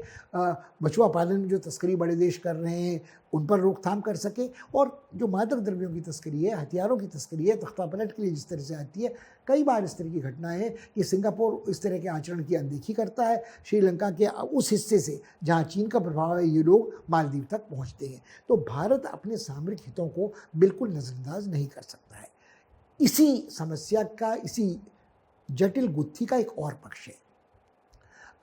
मछुआ पालन में जो तस्करी बड़े देश कर रहे हैं उन पर रोकथाम कर सके, और जो मादक द्रव्यों की तस्करी है, हथियारों की तस्करी है, तख्तापलट के लिए जिस तरह से आती है, कई बार इस तरह की घटनाएं हैं कि सिंगापुर इस तरह के आचरण की अनदेखी करता है। श्रीलंका के उस हिस्से से जहां चीन का प्रभाव है, ये लोग मालदीव तक पहुंचते हैं। तो भारत अपने सामरिक हितों को बिल्कुल नज़रअंदाज नहीं कर सकता है। इसी समस्या का, इसी जटिल गुत्थी का एक और पक्ष है।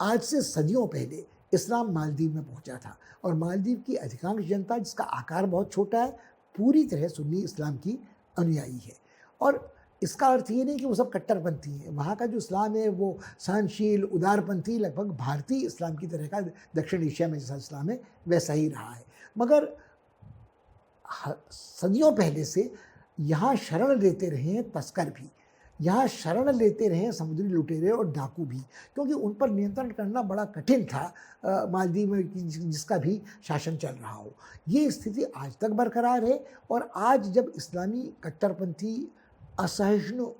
आज से सदियों पहले इस्लाम मालदीव में पहुंचा था और मालदीव की अधिकांश जनता, जिसका आकार बहुत छोटा है, पूरी तरह सुन्नी इस्लाम की अनुयायी है। और इसका अर्थ ये नहीं कि वो सब कट्टरपंथी हैं। वहाँ का जो इस्लाम है वो सहनशील, उदारपंथी, लगभग भारतीय इस्लाम की तरह का, दक्षिण एशिया में जैसा इस्लाम है वैसा ही रहा है। मगर सदियों पहले से यहाँ शरण लेते रहे हैं तस्कर भी, यहाँ शरण लेते रहे समुद्री लुटेरे और डाकू भी, क्योंकि उन पर नियंत्रण करना बड़ा कठिन था मालदीव में जिसका भी शासन चल रहा हो। ये स्थिति आज तक बरकरार है। और आज जब इस्लामी कट्टरपंथी असहिष्णु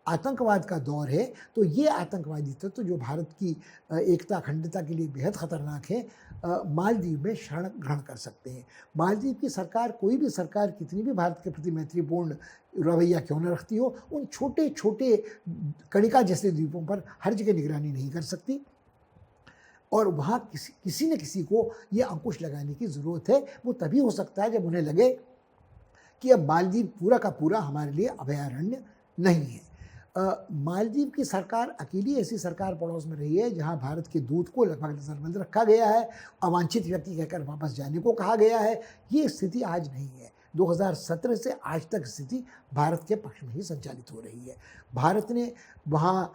आतंकवाद का दौर है, तो ये आतंकवादी तत्व जो भारत की एकता अखंडता के लिए बेहद खतरनाक है, मालदीव में शरण ग्रहण कर सकते हैं। मालदीव की सरकार, कोई भी सरकार कितनी भी भारत के प्रति मैत्रीपूर्ण रवैया क्यों न रखती हो, उन छोटे छोटे कणिका जैसे द्वीपों पर हर जगह निगरानी नहीं कर सकती। और वहाँ किसी न किसी को ये अंकुश लगाने की ज़रूरत है। वो तभी हो सकता है जब उन्हें लगे कि अब मालदीव पूरा का पूरा हमारे लिए अभयारण्य नहीं है। मालदीव की सरकार अकेली ऐसी सरकार पड़ोस में रही है जहां भारत के दूत को लगभग नजरबंद रखा गया है, अवांछित व्यक्ति कहकर वापस जाने को कहा गया है। ये स्थिति आज नहीं है। 2017 से आज तक स्थिति भारत के पक्ष में ही संचालित हो रही है। भारत ने वहाँ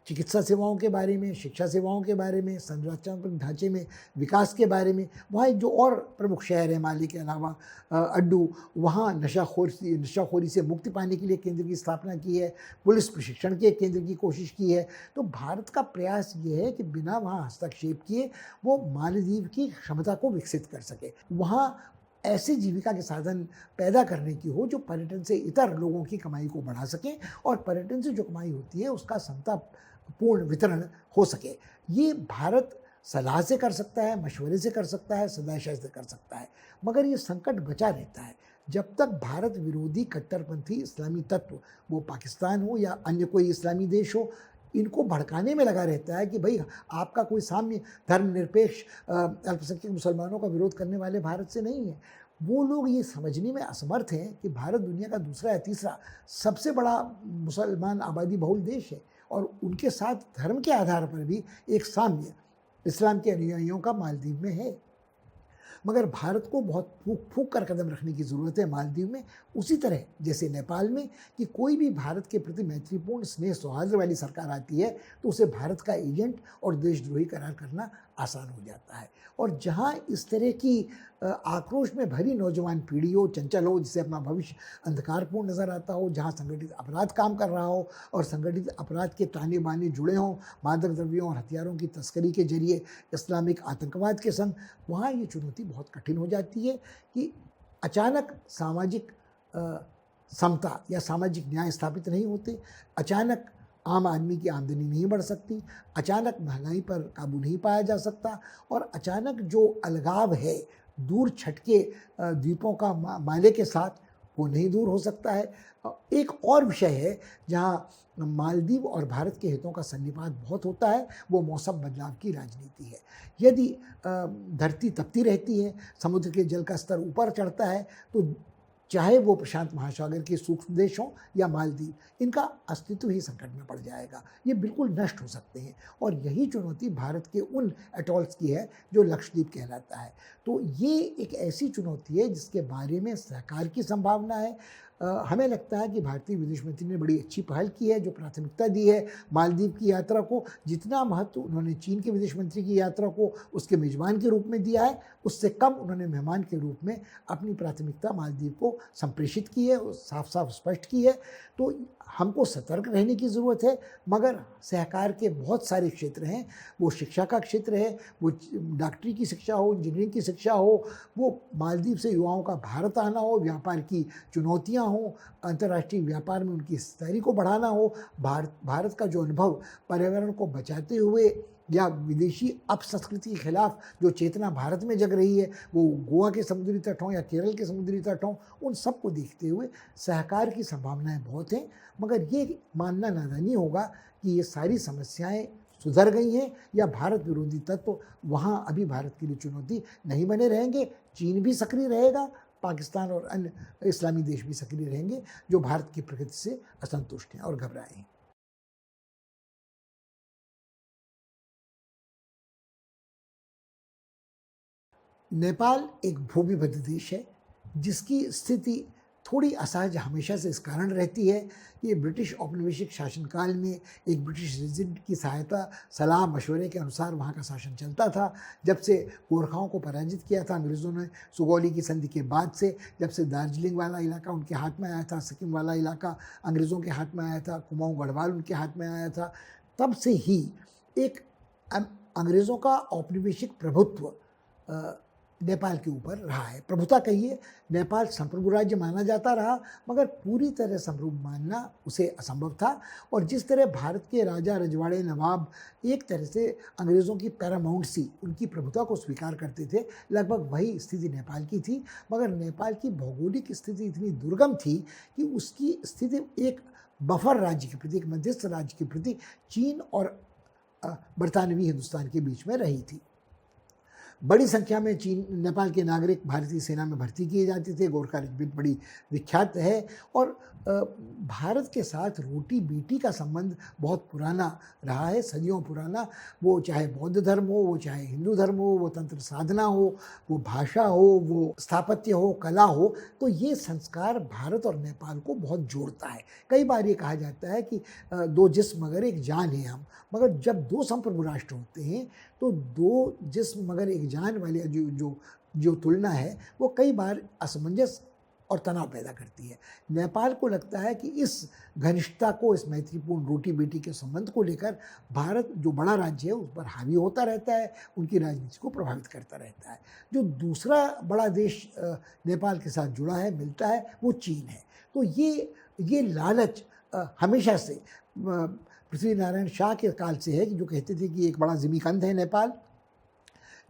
चिकित्सा सेवाओं के बारे में, शिक्षा सेवाओं के बारे में, संरचनात्मक ढांचे में विकास के बारे में, वहाँ जो और प्रमुख शहर है माले के अलावा अड्डू, वहाँ नशाखोरी से मुक्ति पाने के लिए केंद्र की स्थापना की है, पुलिस प्रशिक्षण के केंद्र की कोशिश की है। तो भारत का प्रयास ये है कि बिना वहाँ हस्तक्षेप किए वो मालदीव की क्षमता को विकसित कर सके, वहाँ ऐसे जीविका के साधन पैदा करने की हो जो पर्यटन से इतर लोगों की कमाई को बढ़ा सकें और पर्यटन से जो कमाई होती है उसका समतापूर्ण वितरण हो सके। ये भारत सलाह से कर सकता है, मशवरे से कर सकता है, सदाशय से कर सकता है। मगर ये संकट बचा रहता है जब तक भारत विरोधी कट्टरपंथी इस्लामी तत्व, वो पाकिस्तान हो या अन्य कोई इस्लामी देश हो, इनको भड़काने में लगा रहता है कि भाई आपका कोई साम्य धर्मनिरपेक्ष अल्पसंख्यक मुसलमानों का विरोध करने वाले भारत से नहीं है। वो लोग ये समझने में असमर्थ हैं कि भारत दुनिया का दूसरा या तीसरा सबसे बड़ा मुसलमान आबादी बहुल देश है और उनके साथ धर्म के आधार पर भी एक साम्य इस्लाम के अनुयायियों का मालदीव में है। मगर भारत को बहुत फूक कर कदम रखने की ज़रूरत है मालदीव में, उसी तरह जैसे नेपाल में कि कोई भी भारत के प्रति मैत्रीपूर्ण स्नेह सौहार्द वाली सरकार आती है तो उसे भारत का एजेंट और देशद्रोही करार करना आसान हो जाता है। और जहाँ इस तरह की आक्रोश में भरी नौजवान पीढ़ी हो, चंचल हो, जिसे अपना भविष्य अंधकारपूर्ण नज़र आता हो, जहाँ संगठित अपराध काम कर रहा हो और संगठित अपराध के ताने बाने जुड़े हों मादक द्रव्यों और हथियारों की तस्करी के जरिए इस्लामिक आतंकवाद के संग, वहाँ ये चुनौती बहुत कठिन हो जाती है कि अचानक सामाजिक समता या सामाजिक न्याय स्थापित नहीं होते, अचानक आम आदमी की आमदनी नहीं बढ़ सकती, अचानक महंगाई पर काबू नहीं पाया जा सकता और अचानक जो अलगाव है दूर छटके द्वीपों का माले के साथ, वो नहीं दूर हो सकता है। एक और विषय है जहाँ मालदीव और भारत के हितों का सन्निपात बहुत होता है, वो मौसम बदलाव की राजनीति है। यदि धरती तपती रहती है, समुद्र के जल का स्तर ऊपर चढ़ता है, तो चाहे वो प्रशांत महासागर के सूक्ष्म देश हों या मालदीव, इनका अस्तित्व ही संकट में पड़ जाएगा। ये बिल्कुल नष्ट हो सकते हैं और यही चुनौती भारत के उन एटॉल्स की है जो लक्षद्वीप कहलाता है। तो ये एक ऐसी चुनौती है जिसके बारे में सहकार की संभावना है। हमें लगता है कि भारतीय विदेश मंत्री ने बड़ी अच्छी पहल की है, जो प्राथमिकता दी है मालदीव की यात्रा को। जितना महत्व उन्होंने चीन के विदेश मंत्री की यात्रा को उसके मेजबान के रूप में दिया है, उससे कम उन्होंने मेहमान के रूप में अपनी प्राथमिकता मालदीव को संप्रेषित की है, साफ साफ स्पष्ट की है। तो हमको सतर्क रहने की ज़रूरत है, मगर सहकार के बहुत सारे क्षेत्र हैं। वो शिक्षा का क्षेत्र है, वो डॉक्टरी की शिक्षा हो, इंजीनियरिंग की शिक्षा हो, वो मालदीव से युवाओं का भारत आना हो, व्यापार की चुनौतियां हो, अंतर्राष्ट्रीय व्यापार में उनकी हिस्सेदारी को बढ़ाना हो, भारत का जो अनुभव पर्यावरण को बचाते हुए या विदेशी अपसंस्कृति के खिलाफ जो चेतना भारत में जग रही है, वो गोवा के समुद्री तट हों या केरल के समुद्री तट हों, उन सबको देखते हुए सहकार की संभावनाएं बहुत हैं। मगर ये मानना नादानी होगा कि ये सारी समस्याएं सुधर गई हैं या भारत विरोधी तत्व वहाँ अभी भारत के लिए चुनौती नहीं बने रहेंगे। चीन भी सक्रिय रहेगा, पाकिस्तान और अन्य इस्लामी देश भी सक्रिय रहेंगे जो भारत की प्रकृति से असंतुष्ट हैं और घबराए हैं। नेपाल एक भूमिबद्ध देश है जिसकी स्थिति थोड़ी असहज हमेशा से इस कारण रहती है कि ब्रिटिश औपनिवेशिक शासनकाल में एक ब्रिटिश रेजिडेंट की सहायता सलाह मशवरे के अनुसार वहाँ का शासन चलता था। जब से गोरखाओं को पराजित किया था अंग्रेज़ों ने सुगौली की संधि के बाद से, जब से दार्जिलिंग वाला इलाका उनके हाथ में आया था, सिक्किम वाला इलाका अंग्रेज़ों के हाथ में आया था, कुमाऊँ गढ़वाल उनके हाथ में आया था, तब से ही एक अंग्रेज़ों का औपनिवेशिक प्रभुत्व नेपाल के ऊपर रहा है। प्रभुता कहिए, नेपाल संप्रभु राज्य माना जाता रहा, मगर पूरी तरह संप्रभु मानना उसे असंभव था। और जिस तरह भारत के राजा रजवाड़े नवाब एक तरह से अंग्रेज़ों की पैरामाउंटसी, उनकी प्रभुता को स्वीकार करते थे, लगभग वही स्थिति नेपाल की थी। मगर नेपाल की भौगोलिक स्थिति इतनी दुर्गम थी कि उसकी स्थिति एक बफर राज्य के प्रति, एक मध्यस्थ राज्य के प्रति चीन और बरतानवी हिंदुस्तान के बीच में रही थी। बड़ी संख्या में नेपाल के नागरिक भारतीय सेना में भर्ती किए जाते थे। गोरखा रेजिमेंट बड़ी विख्यात है और भारत के साथ रोटी बेटी का संबंध बहुत पुराना रहा है, सदियों पुराना। वो चाहे बौद्ध धर्म हो, वो चाहे हिंदू धर्म हो, वो तंत्र साधना हो, वो भाषा हो, वो स्थापत्य हो, कला हो, तो ये संस्कार भारत और नेपाल को बहुत जोड़ता है। कई बार ये कहा जाता है कि दो जिस्म मगर एक जान है हम। मगर जब दो संप्रभु राष्ट्र होते हैं तो दो जिस्म मगर एक जान वाली जो तुलना है वो कई बार असमंजस और तनाव पैदा करती है। नेपाल को लगता है कि इस घनिष्ठता को, इस मैत्रीपूर्ण रोटी बेटी के संबंध को लेकर भारत जो बड़ा राज्य है उस पर हावी होता रहता है, उनकी राजनीति को प्रभावित करता रहता है। जो दूसरा बड़ा देश नेपाल के साथ जुड़ा है, मिलता है, वो चीन है। तो ये लालच हमेशा से पृथ्वी नारायण शाह के काल से है कि जो कहते थे कि एक बड़ा जिमीकंद है नेपाल,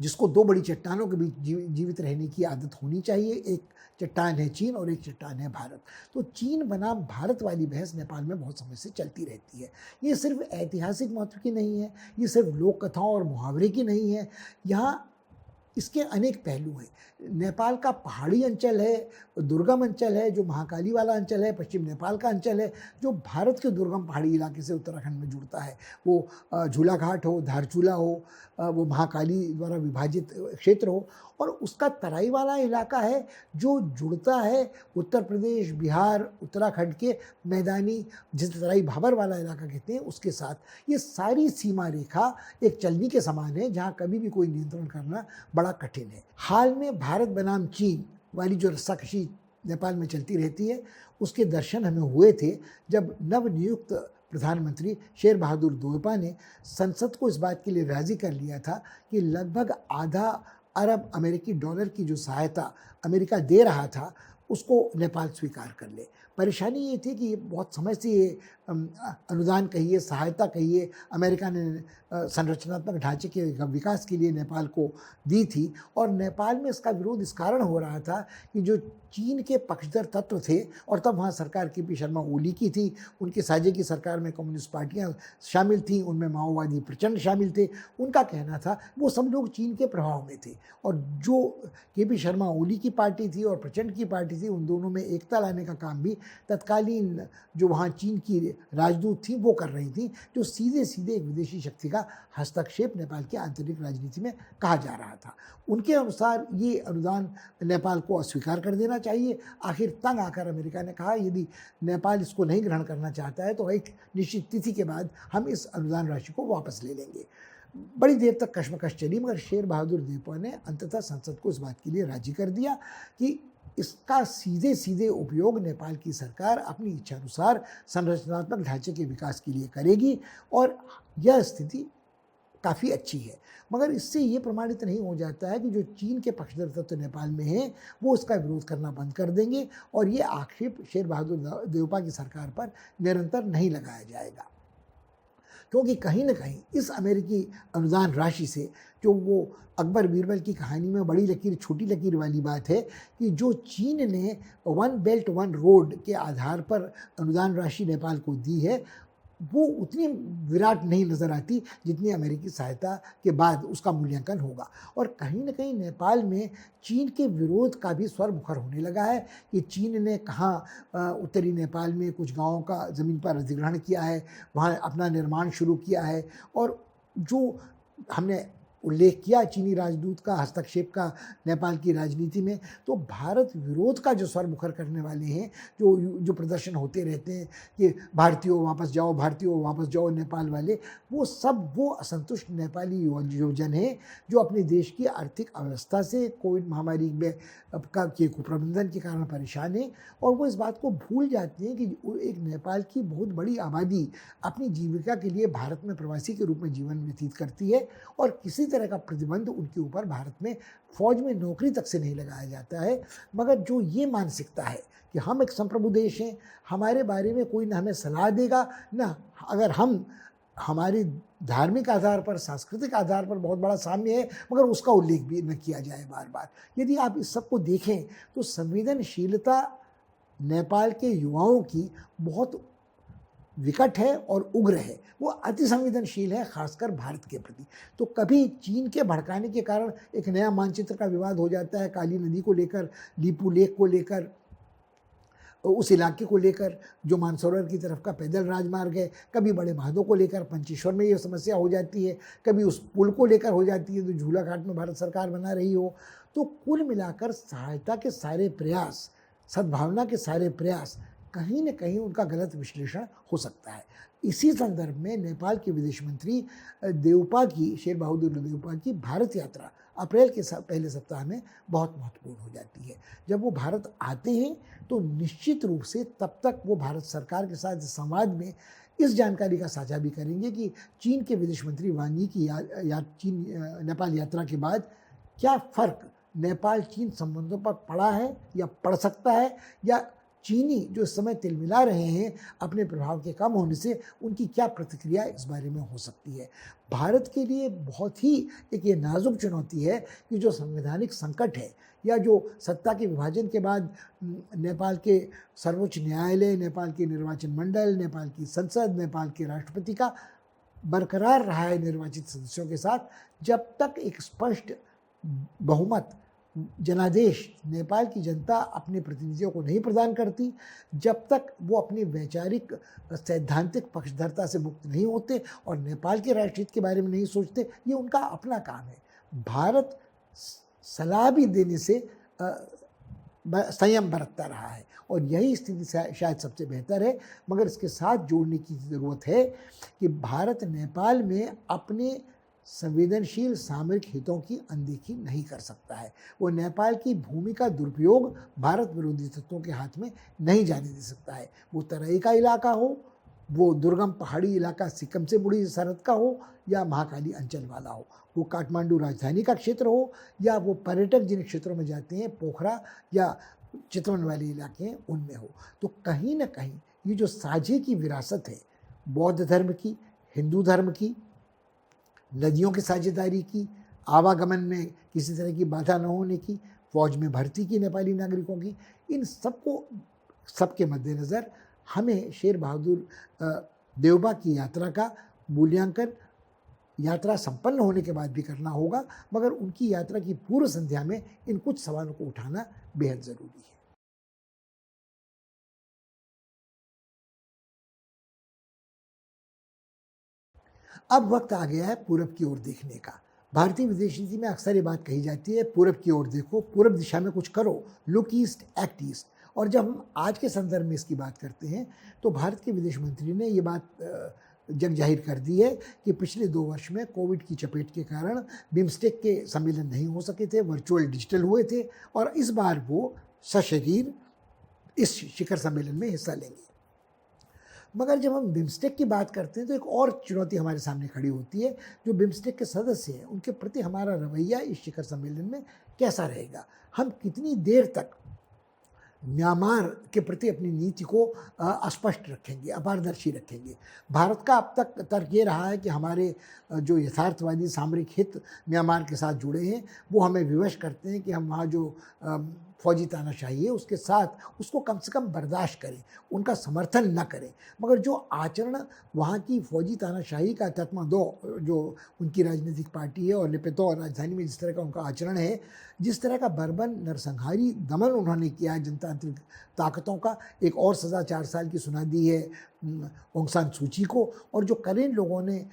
जिसको दो बड़ी चट्टानों के बीच जीवित रहने की आदत होनी चाहिए। एक चट्टान है चीन और एक चट्टान है भारत। तो चीन बनाम भारत वाली बहस नेपाल में बहुत समय से चलती रहती है। ये सिर्फ ऐतिहासिक महत्व की नहीं है, ये सिर्फ लोक कथाओं और मुहावरे की नहीं है, यहाँ इसके अनेक पहलू हैं। नेपाल का पहाड़ी अंचल है, दुर्गम अंचल है, जो महाकाली वाला अंचल है, पश्चिम नेपाल का अंचल है, जो भारत के दुर्गम पहाड़ी इलाके से उत्तराखंड में जुड़ता है। वो झूलाघाट हो, धारचूला हो, वो महाकाली द्वारा विभाजित क्षेत्र हो, और उसका तराई वाला इलाका है जो जुड़ता है उत्तर प्रदेश, बिहार, उत्तराखंड के मैदानी, जिस तराई भाबर वाला इलाका कहते हैं, उसके साथ। ये सारी सीमा रेखा एक चलनी के समान है जहाँ कभी भी कोई नियंत्रण करना बड़ा कठिन है। हाल में भारत बनाम चीन वाली जो रस्साकशी नेपाल में चलती रहती है, उसके दर्शन हमें हुए थे जब नवनियुक्त प्रधानमंत्री शेर बहादुर देउपा ने संसद को इस बात के लिए राज़ी कर लिया था कि लगभग आधा अरब अमेरिकी डॉलर की जो सहायता अमेरिका दे रहा था उसको नेपाल स्वीकार कर ले। परेशानी ये थी कि बहुत समय से ये अनुदान कहिए, सहायता कहिए, अमेरिका ने संरचनात्मक ढांचे के विकास के लिए नेपाल को दी थी, और नेपाल में इसका विरोध इस कारण हो रहा था कि जो चीन के पक्षधर तत्व थे और तब वहाँ सरकार केपी शर्मा ओली की थी, उनके साझे की सरकार में कम्युनिस्ट पार्टियाँ शामिल थीं, उनमें माओवादी प्रचंड शामिल थे। उनका कहना था वो सब लोग चीन के प्रभाव में थे और जो केपी शर्मा ओली की पार्टी थी और प्रचंड की पार्टी थी, उन दोनों में एकता लाने का काम भी तत्कालीन जो वहाँ चीन की राजदूत थी वो कर रही थी, जो सीधे सीधे एक विदेशी शक्ति का हस्तक्षेप नेपाल की आंतरिक राजनीति में कहा जा रहा था। उनके अनुसार ये अनुदान नेपाल को अस्वीकार कर देना चाहिए। आखिर तंग आकर अमेरिका ने कहा यदि नेपाल इसको नहीं ग्रहण करना चाहता है तो एक निश्चित तिथि के बाद हम इस अनुदान राशि को वापस ले लेंगे। बड़ी देर तक कश्मकश चली, मगर शेर बहादुर देवपा ने अंततः संसद को इस बात के लिए राजी कर दिया कि इसका सीधे सीधे उपयोग नेपाल की सरकार अपनी इच्छा अनुसार संरचनात्मक ढांचे के विकास के लिए करेगी और यह स्थिति काफ़ी अच्छी है। मगर इससे ये प्रमाणित नहीं हो जाता है कि जो चीन के पक्षधर तत्व नेपाल में हैं वो उसका विरोध करना बंद कर देंगे और ये आक्षेप शेर बहादुर देवपा की सरकार पर निरंतर नहीं लगाया जाएगा, क्योंकि कहीं ना कहीं इस अमेरिकी अनुदान राशि से जो वो अकबर बीरबल की कहानी में बड़ी लकीर छोटी लकीर वाली बात है कि जो चीन ने वन बेल्ट वन रोड के आधार पर अनुदान राशि नेपाल को दी है वो उतनी विराट नहीं नज़र आती जितनी अमेरिकी सहायता के बाद उसका मूल्यांकन होगा। और कहीं ना कहीं नेपाल में चीन के विरोध का भी स्वर मुखर होने लगा है कि चीन ने कहाँ उत्तरी नेपाल में कुछ गांवों का ज़मीन पर अधिग्रहण किया है, वहाँ अपना निर्माण शुरू किया है और जो हमने उल्लेख किया चीनी राजदूत का हस्तक्षेप का नेपाल की राजनीति में, तो भारत विरोध का जो स्वर मुखर करने वाले हैं, जो प्रदर्शन होते रहते हैं कि भारतीयों वापस जाओ, भारतीयों वापस जाओ नेपाल वाले, वो सब वो असंतुष्ट नेपाली युवजन हैं जो अपने देश की आर्थिक अवस्था से कोविड महामारी में के कुप्रबंधन के कारण परेशान हैं और वो इस बात को भूल जाते हैं कि एक नेपाल की बहुत बड़ी आबादी अपनी जीविका के लिए भारत में प्रवासी के रूप में जीवन व्यतीत करती है और किसी तरह का प्रतिबंध उनके ऊपर भारत में फौज में नौकरी तक से नहीं लगाया जाता है। मगर जो ये मानसिकता है कि हम एक संप्रभु देश हैं, हमारे बारे में कोई ना हमें सलाह देगा ना, अगर हम हमारे धार्मिक आधार पर सांस्कृतिक आधार पर बहुत बड़ा साम्य है मगर उसका उल्लेख भी न किया जाए बार बार। यदि आप इस सब को देखें तो संवेदनशीलता नेपाल के युवाओं की बहुत विकट है और उग्र है, वो अति संवेदनशील है खासकर भारत के प्रति। तो कभी चीन के भड़काने के कारण एक नया मानचित्र का विवाद हो जाता है काली नदी को लेकर, लीपू लेक को लेकर, उस इलाके को लेकर जो मानसरोवर की तरफ का पैदल राजमार्ग है, कभी बड़े महादों को लेकर पंचेश्वर में ये समस्या हो जाती है, कभी उस पुल को लेकर हो जाती है जो झूला घाट में भारत सरकार बना रही हो। तो कुल मिलाकर सहायता के सारे प्रयास, सद्भावना के सारे प्रयास कहीं न कहीं उनका गलत विश्लेषण हो सकता है। इसी संदर्भ में नेपाल के विदेश मंत्री देवपा की, शेर बहादुर देवपा की भारत यात्रा अप्रैल के पहले सप्ताह में बहुत महत्वपूर्ण हो जाती है। जब वो भारत आते हैं तो निश्चित रूप से तब तक वो भारत सरकार के साथ संवाद में इस जानकारी का साझा भी करेंगे कि चीन के विदेश मंत्री वांग यी की नेपाल यात्रा के बाद क्या फ़र्क नेपाल चीन संबंधों पर पड़ा है या पड़ सकता है, या चीनी जो इस समय तिलमिला रहे हैं अपने प्रभाव के कम होने से उनकी क्या प्रतिक्रिया इस बारे में हो सकती है। भारत के लिए बहुत ही एक ये नाजुक चुनौती है कि जो संवैधानिक संकट है या जो सत्ता के विभाजन के बाद नेपाल के सर्वोच्च न्यायालय, नेपाल के निर्वाचन मंडल, नेपाल की संसद, नेपाल के राष्ट्रपति का बरकरार रहा है निर्वाचित सदस्यों के साथ, जब तक एक स्पष्ट बहुमत जनादेश नेपाल की जनता अपने प्रतिनिधियों को नहीं प्रदान करती, जब तक वो अपनी वैचारिक सैद्धांतिक पक्षधरता से मुक्त नहीं होते और नेपाल के राष्ट्रहित के बारे में नहीं सोचते, ये उनका अपना काम है। भारत सलाह भी देने से संयम बरतता रहा है और यही स्थिति शायद सबसे बेहतर है, मगर इसके साथ जोड़ने की ज़रूरत है कि भारत नेपाल में अपने संवेदनशील सामरिक हितों की अनदेखी नहीं कर सकता है। वो नेपाल की भूमि का दुरुपयोग भारत विरोधी तत्वों के हाथ में नहीं जाने दे सकता है। वो तराई का इलाका हो, वो दुर्गम पहाड़ी इलाका सिक्किम से मुड़ी सरहद का हो, या महाकाली अंचल वाला हो, वो काठमांडू राजधानी का क्षेत्र हो, या वो पर्यटक जिन क्षेत्रों में जाते हैं पोखरा या चितवन वाले इलाके हैं उनमें हो। तो कहीं ना कहीं ये जो साझे की विरासत है बौद्ध धर्म की, हिंदू धर्म की, नदियों की साझेदारी की, आवागमन में किसी तरह की बाधा न होने की, फौज में भर्ती की नेपाली नागरिकों की, इन सबके मद्देनज़र हमें शेर बहादुर देवबा की यात्रा का मूल्यांकन यात्रा संपन्न होने के बाद भी करना होगा, मगर उनकी यात्रा की पूर्व संध्या में इन कुछ सवालों को उठाना बेहद ज़रूरी है। अब वक्त आ गया है पूरब की ओर देखने का। भारतीय विदेश नीति में अक्सर ये बात कही जाती है, पूरब की ओर देखो, पूरब दिशा में कुछ करो, लुक ईस्ट, एक्ट ईस्ट। और जब हम आज के संदर्भ में इसकी बात करते हैं तो भारत के विदेश मंत्री ने ये बात जग जाहिर कर दी है कि पिछले 2 वर्ष में कोविड की चपेट के कारण बिम्स्टेक के सम्मेलन नहीं हो सके थे, वर्चुअल डिजिटल हुए थे, और इस बार वो सशरीर इस शिखर सम्मेलन में हिस्सा लेंगे। मगर जब हम बिम्स्टेक की बात करते हैं तो एक और चुनौती हमारे सामने खड़ी होती है, जो बिम्स्टेक के सदस्य हैं उनके प्रति हमारा रवैया इस शिखर सम्मेलन में कैसा रहेगा। हम कितनी देर तक म्यांमार के प्रति अपनी नीति को अस्पष्ट रखेंगे, अपारदर्शी रखेंगे। भारत का अब तक तर्क ये रहा है कि हमारे जो यथार्थवादी सामरिक हित म्यांमार के साथ जुड़े हैं वो हमें विवश करते हैं कि हम वहाँ जो फौजी तानाशाही है उसके साथ उसको कम से कम बर्दाश्त करें, उनका समर्थन न करें। मगर जो आचरण वहाँ की फौजी तानाशाही का तत्मा-दो जो उनकी राजनीतिक पार्टी है और नेपथौ और राजधानी में जिस तरह का उनका आचरण है, जिस तरह का बर्बर नरसंहारी दमन उन्होंने किया है जनतांत्रिक ताकतों का, एक और सज़ा 4 साल की सुना दी है ऑंग सान सू की को, और जो करेन लोगों ने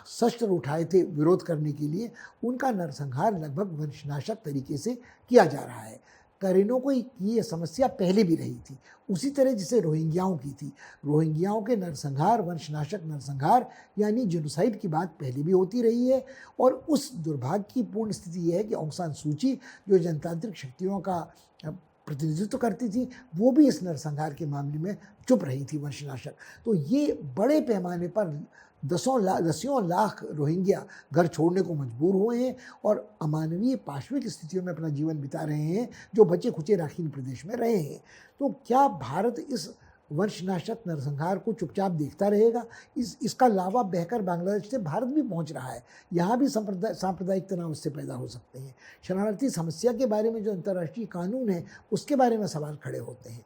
शस्त्र उठाए थे विरोध करने के लिए, उनका नरसंहार लगभग वंशनाशक तरीके से किया जा रहा है। करेनों को ये समस्या पहले भी रही थी, उसी तरह जिसे रोहिंग्याओं की थी। रोहिंग्याओं के नरसंहार, वंशनाशक नरसंहार यानी जेनोसाइड की बात पहले भी होती रही है, और उस दुर्भाग्यपूर्ण स्थिति यह है कि ऑंग सान सू की जो जनतांत्रिक शक्तियों का प्रतिनिधित्व करती थी, वो भी इस नरसंहार के मामले में चुप रही थी, वंशनाशक। तो ये बड़े पैमाने पर दसियों लाख रोहिंग्या घर छोड़ने को मजबूर हुए हैं और अमानवीय पाशविक स्थितियों में अपना जीवन बिता रहे हैं, जो बचे खुचे राखीन प्रदेश में रहे हैं। तो क्या भारत इस वंशनाशक नरसंहार को चुपचाप देखता रहेगा? इसका लावा बहकर बांग्लादेश से भारत भी पहुंच रहा है। यहाँ भी सांप्रदायिक तनाव इससे पैदा हो सकते हैं। शरणार्थी समस्या के बारे में जो अंतर्राष्ट्रीय कानून है उसके बारे में सवाल खड़े होते हैं।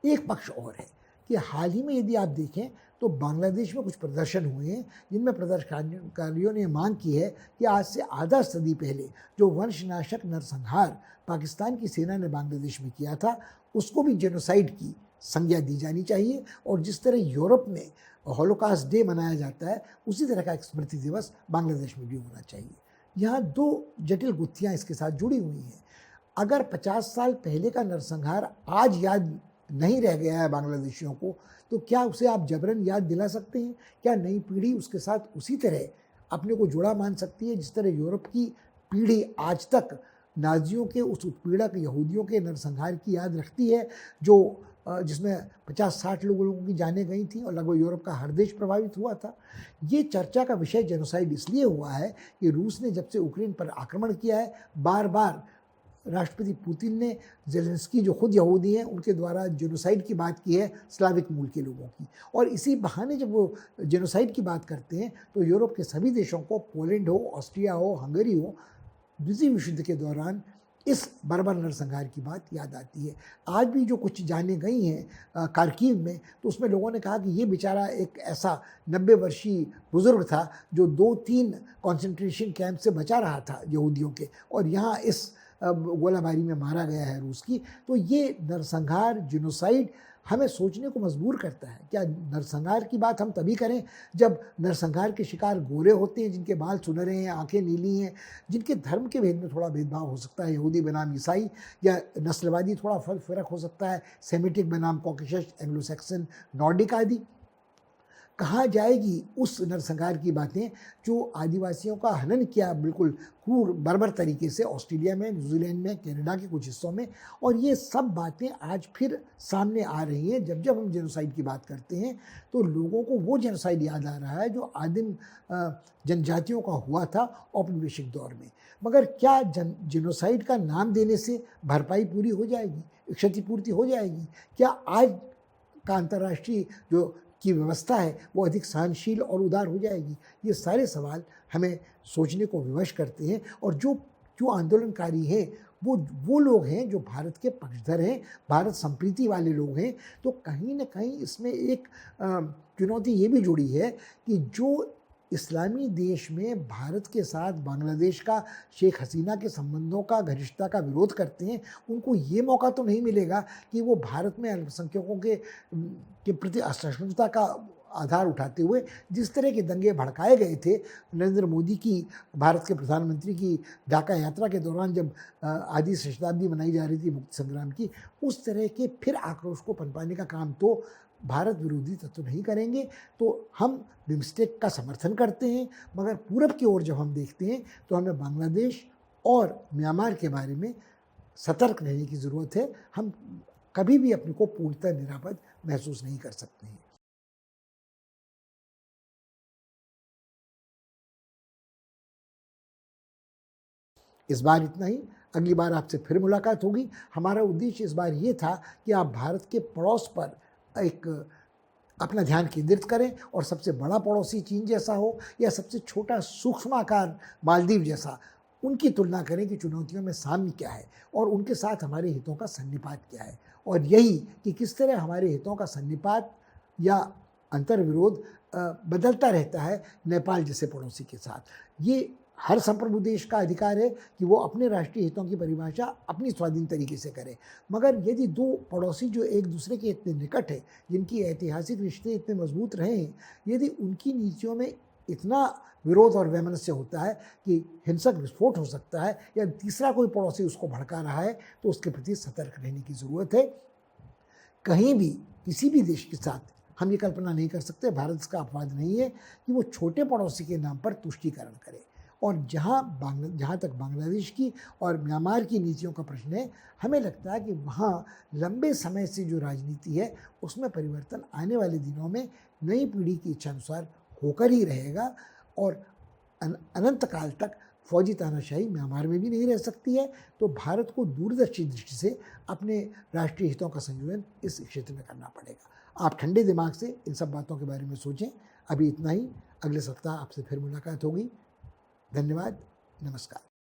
एक पक्ष और है कि हाल ही में यदि आप देखें तो बांग्लादेश में कुछ प्रदर्शन हुए हैं जिनमें प्रदर्शनकारियों ने मांग की है कि आज से आधा सदी पहले जो वंशनाशक नरसंहार पाकिस्तान की सेना ने बांग्लादेश में किया था उसको भी जेनोसाइड की संज्ञा दी जानी चाहिए, और जिस तरह यूरोप में हॉलोकास्ट डे मनाया जाता है उसी तरह का एक स्मृति दिवस बांग्लादेश में भी होना चाहिए। यहाँ 2 जटिल गुत्थियाँ इसके साथ जुड़ी हुई हैं। अगर 50 साल पहले का नरसंहार आज याद नहीं रह गया है बांग्लादेशियों को, तो क्या उसे आप जबरन याद दिला सकते हैं? क्या नई पीढ़ी उसके साथ उसी तरह अपने को जुड़ा मान सकती है जिस तरह यूरोप की पीढ़ी आज तक नाजियों के उस उत्पीड़क यहूदियों के नरसंहार की याद रखती है, जो जिसमें 50-60 लोगों की जानें गई थी और लगभग यूरोप का हर देश प्रभावित हुआ था। ये चर्चा का विषय जेनोसाइड इसलिए हुआ है कि रूस ने जब से यूक्रेन पर आक्रमण किया है, बार बार राष्ट्रपति पुतिन ने ज़ेलेंस्की जो खुद यहूदी हैं उनके द्वारा जेनोसाइड की बात की है स्लाविक मूल के लोगों की, और इसी बहाने जब वो जेनोसाइड की बात करते हैं तो यूरोप के सभी देशों को, पोलैंड हो, ऑस्ट्रिया हो, हंगरी हो, द्वितीय विश्व युद्ध के दौरान इस बर्बर नरसंहार की बात याद आती है। आज भी जो कुछ जाने गई हैं खार्किव में, तो उसमें लोगों ने कहा कि ये बेचारा एक ऐसा 90 वर्षीय बुज़ुर्ग था जो 2-3 कॉन्सेंट्रेशन कैंप से बचा रहा था यहूदियों के, और यहाँ इस गोलाबारी में मारा गया है रूस की। तो ये नरसंहार, जेनोसाइड हमें सोचने को मजबूर करता है। क्या नरसंहार की बात हम तभी करें जब नरसंहार के शिकार गोरे होते हैं, जिनके बाल सुनहरे हैं, आंखें नीली हैं, जिनके धर्म के भेद में थोड़ा भेदभाव हो सकता है, यहूदी बनाम ईसाई, या नस्लवादी थोड़ा फ़र्क हो सकता है, सेमिटिक बनाम कॉकेशस, एंग्लो सैक्सन, नॉर्डिक आदि। कहाँ जाएगी उस नरसंहार की बातें जो आदिवासियों का हनन किया बिल्कुल क्रूर बर्बर तरीके से ऑस्ट्रेलिया में, न्यूजीलैंड में, कनाडा के कुछ हिस्सों में, और ये सब बातें आज फिर सामने आ रही हैं। जब जब हम जेनोसाइड की बात करते हैं तो लोगों को वो जेनोसाइड याद आ रहा है जो आदिम जनजातियों का हुआ था औपनिवेशिक दौर में। मगर क्या जेनोसाइड का नाम देने से भरपाई पूरी हो जाएगी, क्षतिपूर्ति हो जाएगी? क्या आज का अंतर्राष्ट्रीय जो की व्यवस्था है वो अधिक सहनशील और उदार हो जाएगी? ये सारे सवाल हमें सोचने को विवश करते हैं, और जो आंदोलनकारी हैं वो लोग हैं जो भारत के पक्षधर हैं, भारत संप्रीति वाले लोग हैं। तो कहीं न कहीं इसमें एक चुनौती ये भी जुड़ी है कि जो इस्लामी देश में भारत के साथ बांग्लादेश का, शेख हसीना के संबंधों का, घनिष्ठता का विरोध करते हैं, उनको ये मौका तो नहीं मिलेगा कि वो भारत में अल्पसंख्यकों के प्रति असहिष्णुता का आधार उठाते हुए जिस तरह के दंगे भड़काए गए थे नरेंद्र मोदी की, भारत के प्रधानमंत्री की ढाका यात्रा के दौरान, जब आधी शताब्दी मनाई जा रही थी मुक्ति संग्राम की, उस तरह के फिर आक्रोश को पनपाने का काम तो भारत विरोधी तत्व नहीं करेंगे। तो हम बिम्स्टेक का समर्थन करते हैं, मगर पूरब की ओर जब हम देखते हैं तो हमें बांग्लादेश और म्यांमार के बारे में सतर्क रहने की ज़रूरत है। हम कभी भी अपने को पूर्णतः निरापद महसूस नहीं कर सकते हैं। इस बार इतना ही। अगली बार आपसे फिर मुलाकात होगी। हमारा उद्देश्य इस बार ये था कि आप भारत के पड़ोस पर एक अपना ध्यान केंद्रित करें, और सबसे बड़ा पड़ोसी चीन जैसा हो या सबसे छोटा सूक्ष्माकार मालदीव जैसा, उनकी तुलना करें कि चुनौतियों में साम्य क्या है और उनके साथ हमारे हितों का सन्निपात क्या है, और यही कि किस तरह हमारे हितों का सन्निपात या अंतर्विरोध बदलता रहता है नेपाल जैसे पड़ोसी के साथ। ये हर संप्रभु देश का अधिकार है कि वो अपने राष्ट्रीय हितों की परिभाषा अपनी स्वाधीन तरीके से करे, मगर यदि दो पड़ोसी जो एक दूसरे के इतने निकट है, जिनकी ऐतिहासिक रिश्ते इतने मजबूत रहे हैं, यदि उनकी नीतियों में इतना विरोध और वैमनस्य होता है कि हिंसक विस्फोट हो सकता है या तीसरा कोई पड़ोसी उसको भड़का रहा है, तो उसके प्रति सतर्क रहने की ज़रूरत है। कहीं भी किसी भी देश के साथ हम ये कल्पना नहीं कर सकते, भारत इसका अपवाद नहीं है, कि वो छोटे पड़ोसी के नाम पर तुष्टीकरण करे। और जहाँ तक बांग्लादेश की और म्यांमार की नीतियों का प्रश्न है, हमें लगता है कि वहाँ लंबे समय से जो राजनीति है उसमें परिवर्तन आने वाले दिनों में नई पीढ़ी की इच्छानुसार होकर ही रहेगा, और अनंत काल तक फौजी तानाशाही म्यांमार में भी नहीं रह सकती है। तो भारत को दूरदर्शी दृष्टि से अपने राष्ट्रीय हितों का संयोजन इस क्षेत्र में करना पड़ेगा। आप ठंडे दिमाग से इन सब बातों के बारे में सोचें। अभी इतना ही। अगले सप्ताह आपसे फिर मुलाकात होगी। धन्यवाद। नमस्कार।